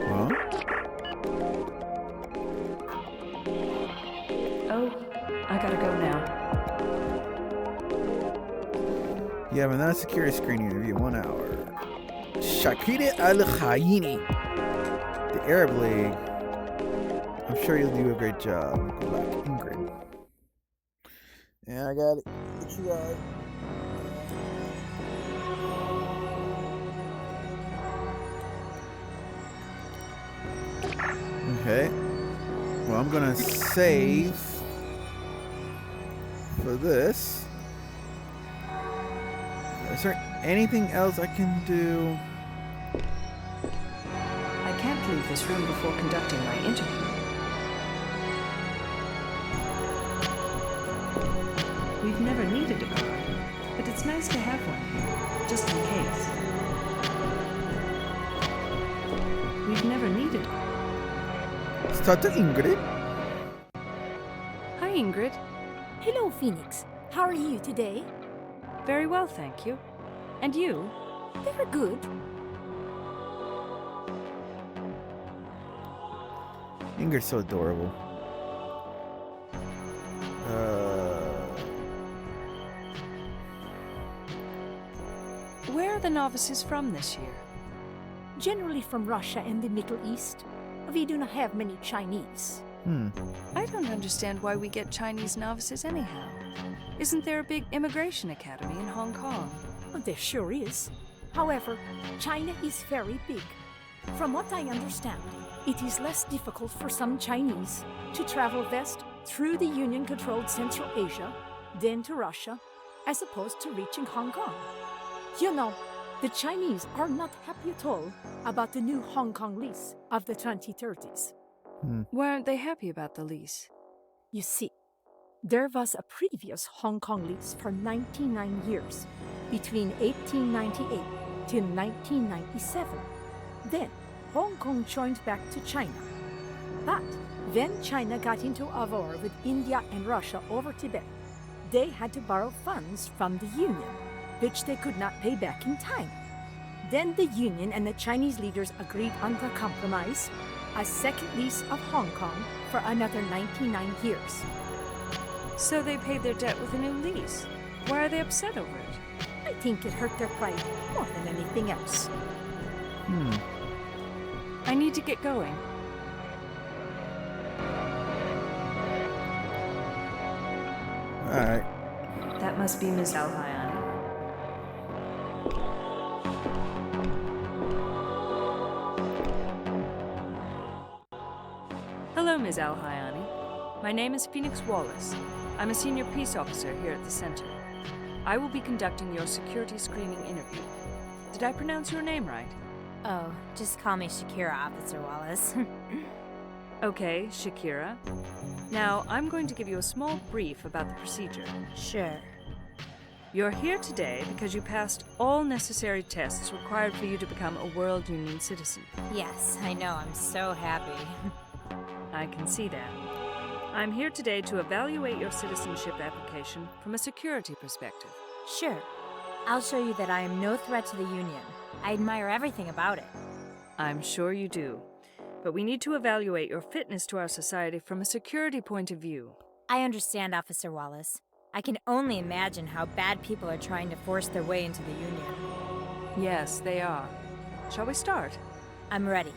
S1: Huh?
S2: Oh, I gotta go now.
S1: You have another security screening interview, 1 hour. Shakira Al-Khayini. The Arab League. I'm sure you'll do a great job. Good luck, Ingrid. Yeah, I got it. What you got? Okay. Well, I'm gonna save for this. Is there anything else I can do?
S2: I can't leave this room before conducting my interview. We've never needed a guard, but it's nice to have one here, just in case. We've never needed.
S1: Start to Ingrid.
S2: Hi, Ingrid.
S5: Hello, Phoenix. How are you today?
S2: Very well, thank you. And you?
S5: Very good.
S1: Ingrid's so adorable.
S2: Where are the novices from this year?
S5: Generally from Russia and the Middle East. We do not have many Chinese.
S2: I don't understand why we get Chinese novices anyhow. Isn't there a big immigration academy in Hong Kong?
S5: Oh, there sure is. However, China is very big. From what I understand, it is less difficult for some Chinese to travel west through the Union-controlled Central Asia than to Russia, as opposed to reaching Hong Kong. You know, the Chinese are not happy at all about the new Hong Kong lease of the 2030s.
S2: Why aren't they happy about the lease?
S5: You see, there was a previous Hong Kong lease for 99 years, between 1898 till 1997. Then, Hong Kong joined back to China. But when China got into a war with India and Russia over Tibet, they had to borrow funds from the Union, which they could not pay back in time. Then the Union and the Chinese leaders agreed on the compromise, a second lease of Hong Kong for another 99 years.
S2: So they paid their debt with a new lease. Why are they upset over it?
S5: I think it hurt their pride more than anything else.
S2: I need to get going.
S1: Alright.
S2: That must be Ms. Alhayani. Hello, Ms. Alhayani. My name is Phoenix Wallace. I'm a senior peace officer here at the center. I will be conducting your security screening interview. Did I pronounce your name right?
S6: Oh, just call me Shakira, Officer Wallace.
S2: Okay, Shakira. Now, I'm going to give you a small brief about the procedure.
S6: Sure.
S2: You're here today because you passed all necessary tests required for you to become a World Union citizen.
S6: Yes, I know. I'm so happy.
S2: I can see that. I'm here today to evaluate your citizenship application from a security perspective.
S6: Sure. I'll show you that I am no threat to the Union. I admire everything about it.
S2: I'm sure you do. But we need to evaluate your fitness to our society from a security point of view.
S6: I understand, Officer Wallace. I can only imagine how bad people are trying to force their way into the Union.
S2: Yes, they are. Shall we start?
S6: I'm ready.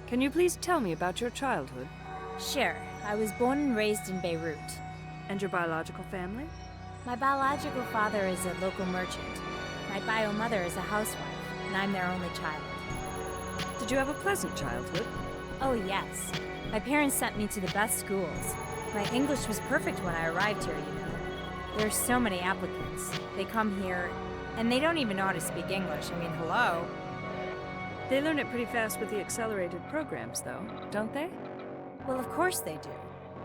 S2: Can you please tell me about your childhood
S6: Sure. I was born and raised in Beirut.
S2: and your biological family?
S6: My biological father is a local merchant. My bio mother is a housewife, and I'm their only child.
S2: Did you have a pleasant childhood?
S6: Oh, yes. My parents sent me to the best schools. My English was perfect when I arrived here, you know. There are so many applicants. They come here, and they don't even know how to speak English. I mean, hello?
S2: They learn it pretty fast with the accelerated programs, though, don't they?
S6: Well, of course they do.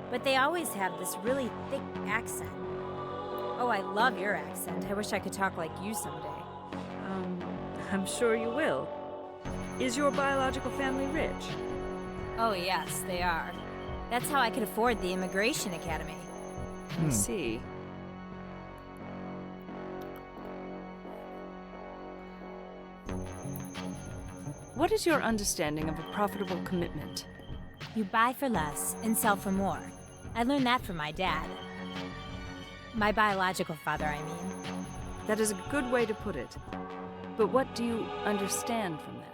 S6: But they always have this really thick accent. Oh, I love your accent. I wish I could talk like you someday.
S2: I'm sure you will. Is your biological family rich?
S6: Oh, yes, they are. That's how I could afford the Immigration Academy.
S2: I see. What is your understanding of a profitable commitment?
S6: You buy for less and sell for more. I learned that from my dad. My biological father, I mean.
S2: That is a good way to put it. But what do you understand from that?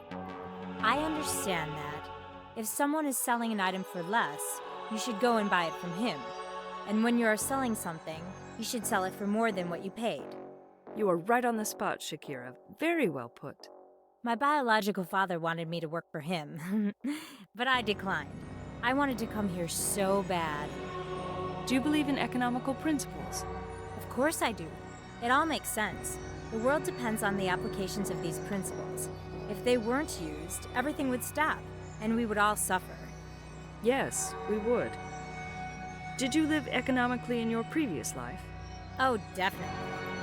S6: I understand that if someone is selling an item for less, you should go and buy it from him. And when you are selling something, you should sell it for more than what you paid.
S2: You are right on the spot, Shakira. Very well put.
S6: My biological father wanted me to work for him, but I declined. I wanted to come here so bad.
S2: Do you believe in economical principles?
S6: Of course I do. It all makes sense. The world depends on the applications of these principles. If they weren't used, everything would stop, and we would all suffer.
S2: Yes, we would. Did you live economically in your previous life?
S6: Oh, definitely.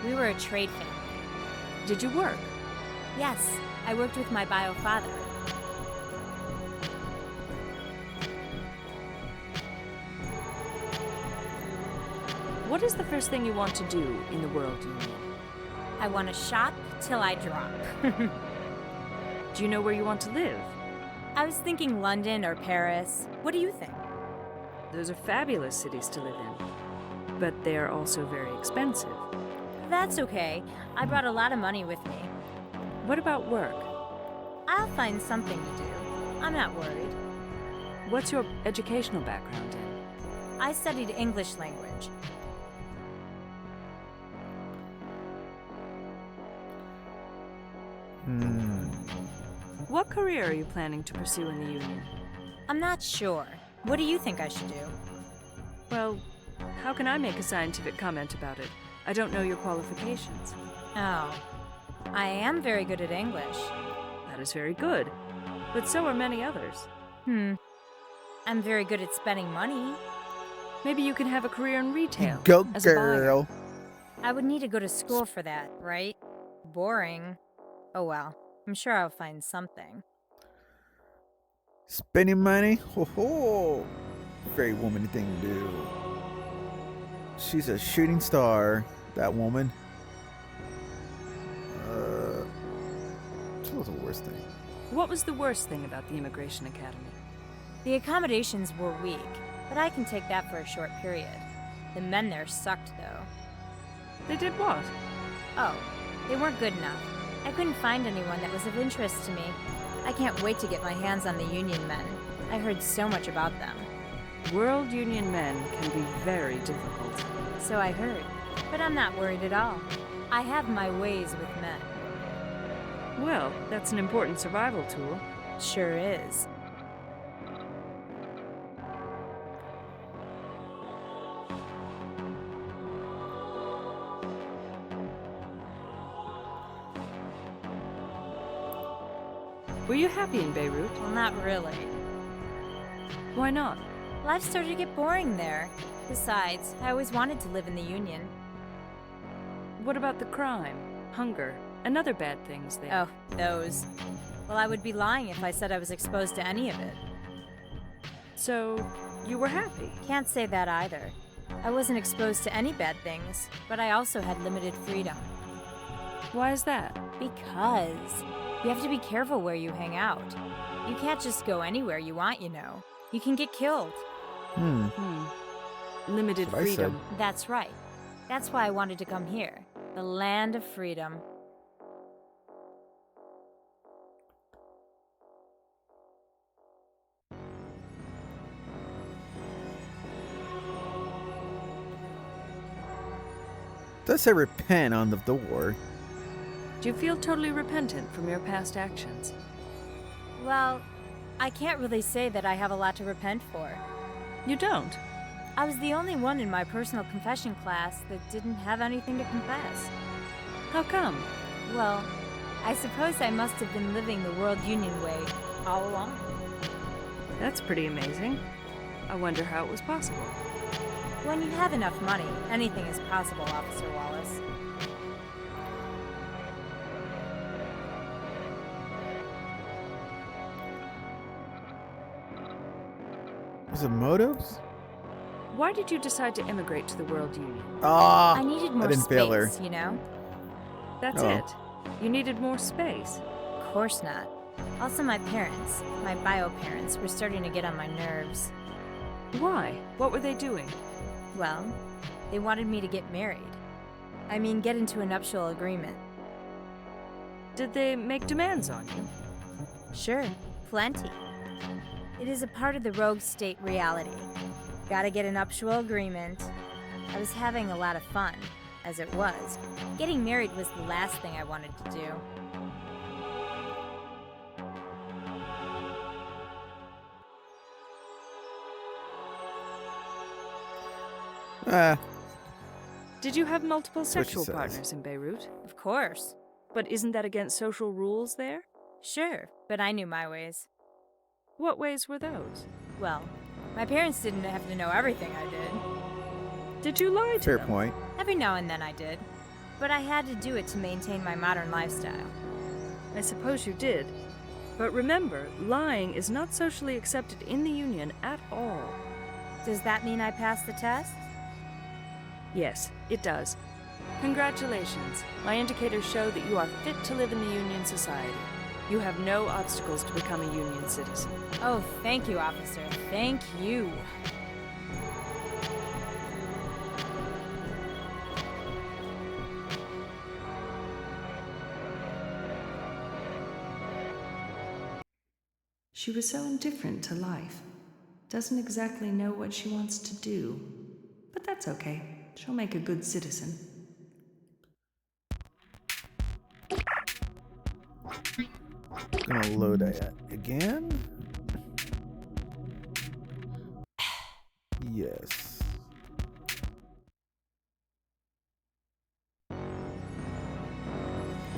S6: We were a trade family.
S2: Did you work?
S6: Yes, I worked with my bio father.
S2: What is the first thing you want to do in the World Union?
S6: I want to shop till I drop.
S2: Do you know where you want to live?
S6: I was thinking London or Paris. What do you think?
S2: Those are fabulous cities to live in, but they are also very expensive.
S6: That's okay. I brought a lot of money with me.
S2: What about work?
S6: I'll find something to do. I'm not worried.
S2: What's your educational background in?
S6: I studied English language.
S2: What career are you planning to pursue in the Union?
S6: I'm not sure. What do you think I should do?
S2: Well, how can I make a scientific comment about it? I don't know your qualifications.
S6: Oh, I am very good at English.
S2: That is very good, but so are many others.
S6: I'm very good at spending money.
S2: Maybe you can have a career in retail.
S1: Go,
S2: as a buyer.
S1: girl.
S6: I would need to go to school for that, right? Boring. Oh well, I'm sure I'll find something.
S1: Spending money? Ho ho! Very woman thing to do. She's a shooting star, that woman. What was the worst thing?
S2: What was the worst thing about the Immigration Academy?
S6: The accommodations were weak, but I can take that for a short period. The men there sucked, though.
S2: They did what?
S6: Oh, they weren't good enough. I couldn't find anyone that was of interest to me. I can't wait to get my hands on the Union men. I heard so much about them.
S2: World Union men can be very difficult.
S6: So I heard, but I'm not worried at all. I have my ways with men.
S2: Well, that's an important survival tool.
S6: Sure is.
S2: Were you happy in Beirut?
S6: Well, not really.
S2: Why not?
S6: Life started to get boring there. Besides, I always wanted to live in the Union.
S2: What about the crime, hunger, and other bad things there?
S6: Oh, those. Well, I would be lying if I said I was exposed to any of it.
S2: So, you were happy?
S6: Can't say that either. I wasn't exposed to any bad things, but I also had limited freedom.
S2: Why is that?
S6: Because you have to be careful where you hang out. You can't just go anywhere you want, you know. You can get killed.
S2: Limited
S1: That's what I said.
S2: freedom.
S6: That's right. That's why I wanted to come here. The land of freedom.
S1: Does say repent on the door.
S2: Do you feel totally repentant from your past actions?
S6: Well, I can't really say that I have a lot to repent for.
S2: You don't?
S6: I was the only one in my personal confession class that didn't have anything to confess.
S2: How come?
S6: Well, I suppose I must have been living the World Union way all along.
S2: That's pretty amazing. I wonder how it was possible.
S6: When you have enough money, anything is possible, Officer Wallace.
S1: Was it motives?
S2: Why did you decide to immigrate to the World Union?
S1: Ah,
S6: I needed more
S1: didn't fail her.
S6: space, you know?
S2: That's
S1: Oh.
S2: it. You needed more space.
S6: Of course not. Also, my parents, my bio parents, were starting to get on my nerves.
S2: Why? What were they doing?
S6: Well, they wanted me to get married. I mean, get into a nuptial agreement.
S2: Did they make demands on you?
S6: Sure, plenty. It is a part of the rogue state reality. Gotta get a nuptial agreement. I was having a lot of fun, as it was. Getting married was the last thing I wanted to do.
S1: Ah,
S2: Did you have multiple
S1: That's what she
S2: sexual
S1: says.
S2: partners in Beirut?
S6: Of course.
S2: But isn't that against social rules there?
S6: Sure, but I knew my ways.
S2: What ways were those?
S6: Well, my parents didn't have to know everything I did.
S2: Did you lie to
S1: fair
S2: them?
S1: point.
S6: Every now and then I did. But I had to do it to maintain my modern lifestyle.
S2: I suppose you did. But remember, lying is not socially accepted in the Union at all.
S6: Does that mean I passed the test?
S2: Yes, it does. Congratulations. My indicators show that you are fit to live in the Union Society. You have no obstacles to become a Union citizen.
S6: Oh, thank you, officer. Thank you.
S2: She was so indifferent to life. Doesn't exactly know what she wants to do. But that's okay. She'll make a good citizen.
S1: Gonna load that again. Yes.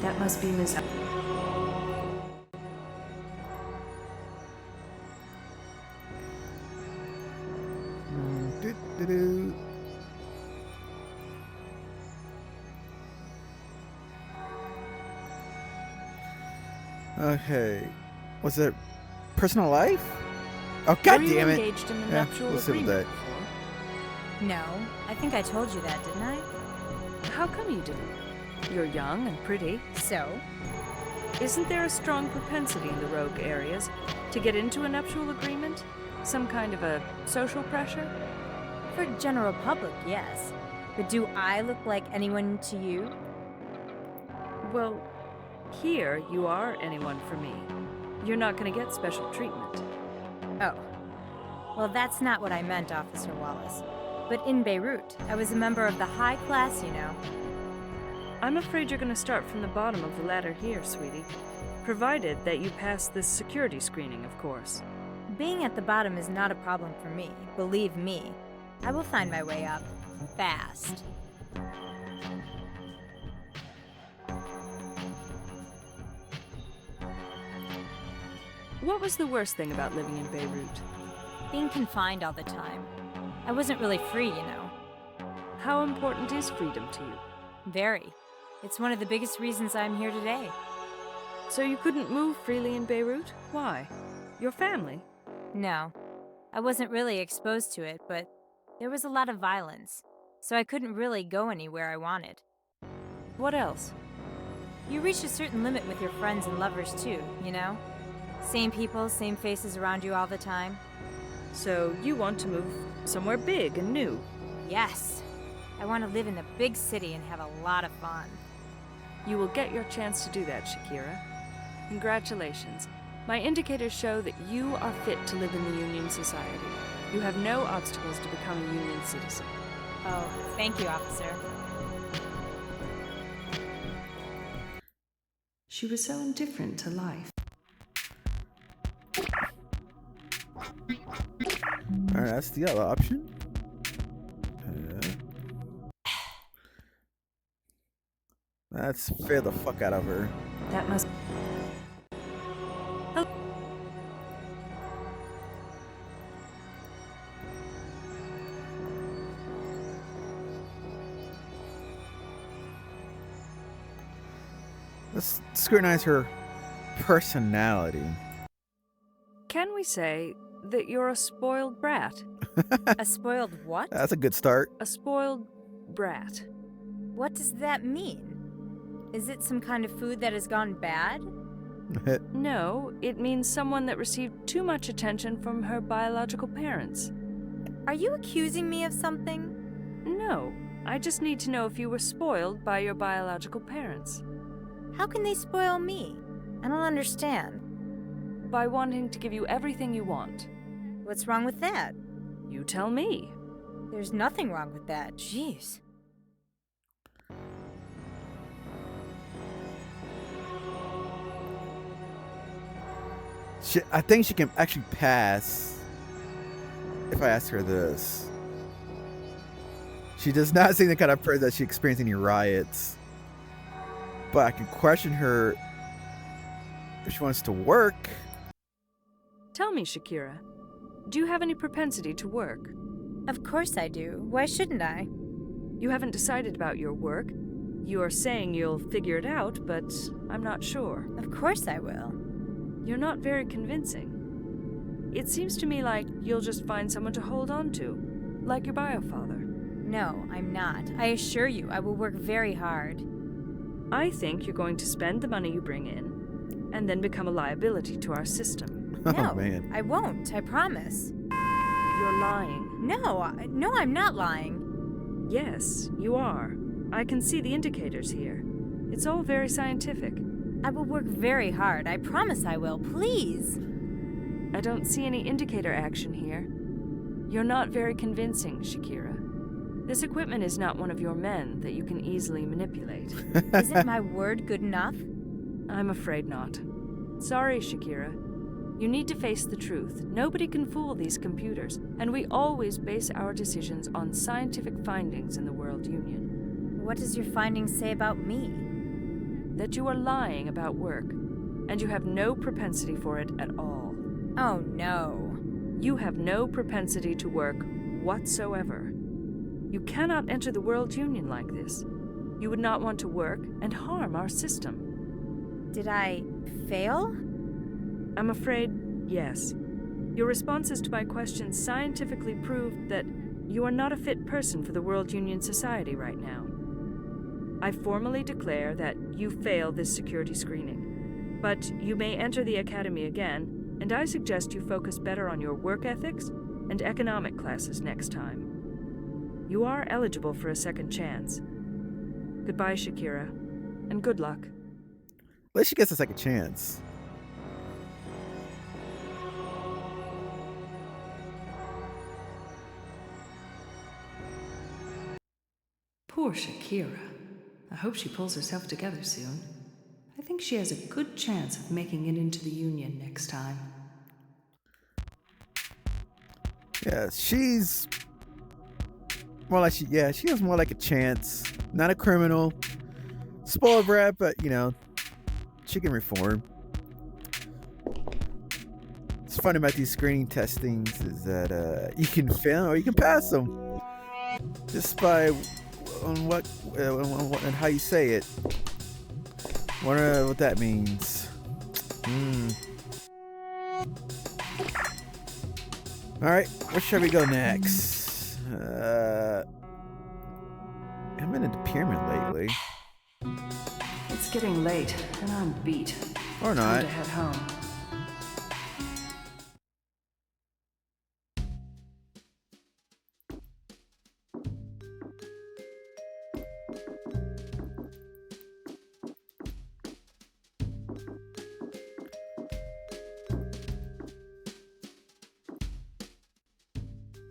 S2: That must be Miss...
S1: Do-do-do. Okay. Was it personal life? Oh, god
S2: Were you
S1: damn it.
S2: engaged in the
S1: Yeah,
S2: nuptial
S1: we'll sit with
S2: agreement
S1: that.
S2: before?
S6: No, I think I told you that, didn't I?
S2: How come you didn't? You're young and pretty.
S6: So?
S2: Isn't there a strong propensity in the rogue areas to get into a nuptial agreement? Some kind of a social pressure?
S6: For general public, yes. But do I look like anyone to you?
S2: Well, here you are anyone for me. You're not going to get special treatment.
S6: Oh. Well, that's not what I meant, Officer Wallace. But in Beirut, I was a member of the high class, you know.
S2: I'm afraid you're going to start from the bottom of the ladder here, sweetie. Provided that you pass this security screening, of course.
S6: Being at the bottom is not a problem for me, believe me. I will find my way up. Fast.
S2: What was the worst thing about living in Beirut?
S6: Being confined all the time. I wasn't really free, you know.
S2: How important is freedom to you?
S6: Very. It's one of the biggest reasons I'm here today.
S2: So you couldn't move freely in Beirut? Why? Your family?
S6: No. I wasn't really exposed to it, but there was a lot of violence, so I couldn't really go anywhere I wanted.
S2: What else?
S6: You reach a certain limit with your friends and lovers too, you know? Same people, same faces around you all the time.
S2: So you want to move somewhere big and new?
S6: Yes. I want to live in the big city and have a lot of fun.
S2: You will get your chance to do that, Shakira. Congratulations. My indicators show that you are fit to live in the Union Society. You have no obstacles to become a Union citizen.
S6: Oh, thank you, officer.
S2: She was so indifferent to life.
S1: Alright, that's the other option. Let's fail the fuck out of her.
S2: That must.
S1: Let's scrutinize her personality.
S2: Can we say that you're a spoiled brat?
S6: A spoiled what?
S1: That's a good start.
S2: A spoiled brat.
S6: What does that mean? Is it some kind of food that has gone bad?
S2: No, it means someone that received too much attention from her biological parents.
S6: Are you accusing me of something?
S2: No, I just need to know if you were spoiled by your biological parents.
S6: How can they spoil me? I don't understand.
S2: By wanting to give you everything you want.
S6: What's wrong with that?
S2: You tell me.
S6: There's nothing wrong with that. Jeez.
S1: I think she can actually pass if I ask her this. She does not seem the kind of person that she experienced any riots. But I can question her if she wants to work.
S2: Tell me, Shakira, do you have any propensity to work?
S6: Of course I do. Why shouldn't I?
S2: You haven't decided about your work. You are saying you'll figure it out, but I'm not sure.
S6: Of course I will.
S2: You're not very convincing. It seems to me like you'll just find someone to hold on to, like your biofather.
S6: No, I'm not. I assure you, I will work very hard.
S2: I think you're going to spend the money you bring in, and then become a liability to our system.
S1: Oh,
S6: No,
S1: man.
S6: I won't. I promise.
S2: You're lying.
S6: No, I'm not lying.
S2: Yes, you are. I can see the indicators here. It's all very scientific.
S6: I will work very hard. I promise I will. Please.
S2: I don't see any indicator action here. You're not very convincing, Shakira. This equipment is not one of your men that you can easily manipulate.
S6: Isn't my word good enough?
S2: I'm afraid not. Sorry, Shakira. You need to face the truth. Nobody can fool these computers, and we always base our decisions on scientific findings in the World Union.
S6: What does your findings say about me?
S2: That you are lying about work, and you have no propensity for it at all.
S6: Oh, no.
S2: You have no propensity to work whatsoever. You cannot enter the World Union like this. You would not want to work and harm our system.
S6: Did I fail?
S2: I'm afraid, yes. Your responses to my questions scientifically proved that you are not a fit person for the World Union Society right now. I formally declare that you failed this security screening. But you may enter the Academy again, and I suggest you focus better on your work ethics and economic classes next time. You are eligible for a second chance. Goodbye, Shakira, and good luck.
S1: At least she gets a second chance.
S2: Poor Shakira. I hope she pulls herself together soon. I think she has a good chance of making it into the Union next time.
S1: Yeah, she's more like she has more like a chance. Not a criminal. Spoiled brat, but she can reform. What's fun about these screening testings is that you can fail or you can pass them. Just by on what and how you say it. Wonder what that means. Alright, where should we go next? I haven't been into pyramid lately.
S2: It's getting late, and I'm beat.
S1: Or
S2: Time
S1: not.
S2: to head home.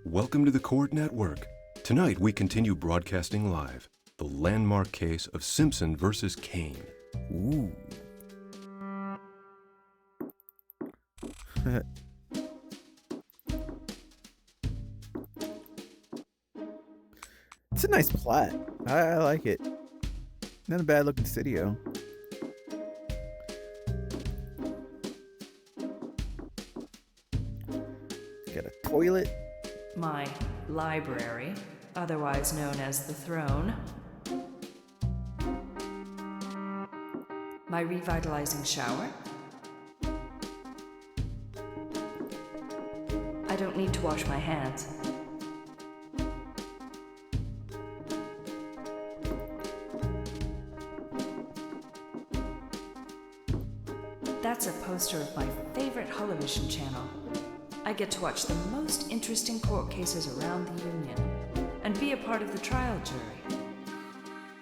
S3: Welcome to the Court Network. Tonight we continue broadcasting live the landmark case of Simpson versus Kane.
S1: Ooh. It's a nice plat. I like it. Not a bad looking studio. Got a toilet.
S2: My library, otherwise known as the throne. My revitalizing shower. I don't need to wash my hands. That's a poster of my favorite television channel. I get to watch the most interesting court cases around the Union and be a part of the trial jury.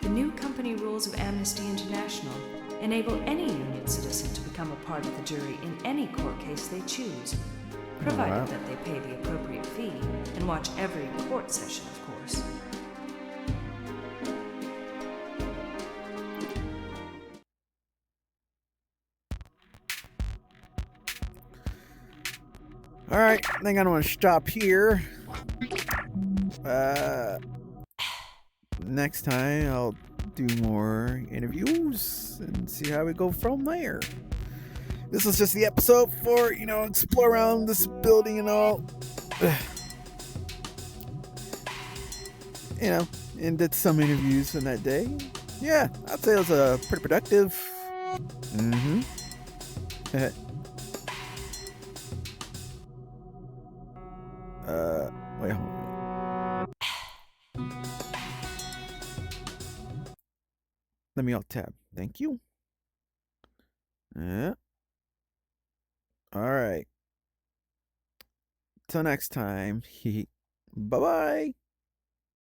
S2: The new company rules of Amnesty International enable any Union citizen to become a part of the jury in any court case they choose, provided that they pay the appropriate fee and watch every court session, of course.
S1: Alright, I think I'm gonna stop here. Next time I'll do more interviews and see how we go from there. This was just the episode for, explore around this building and all. And did some interviews in that day. Yeah, I'd say it was pretty productive. Wait, hold on. Let me alt tab. Thank you. Yeah. All right. Till next time. Bye-bye.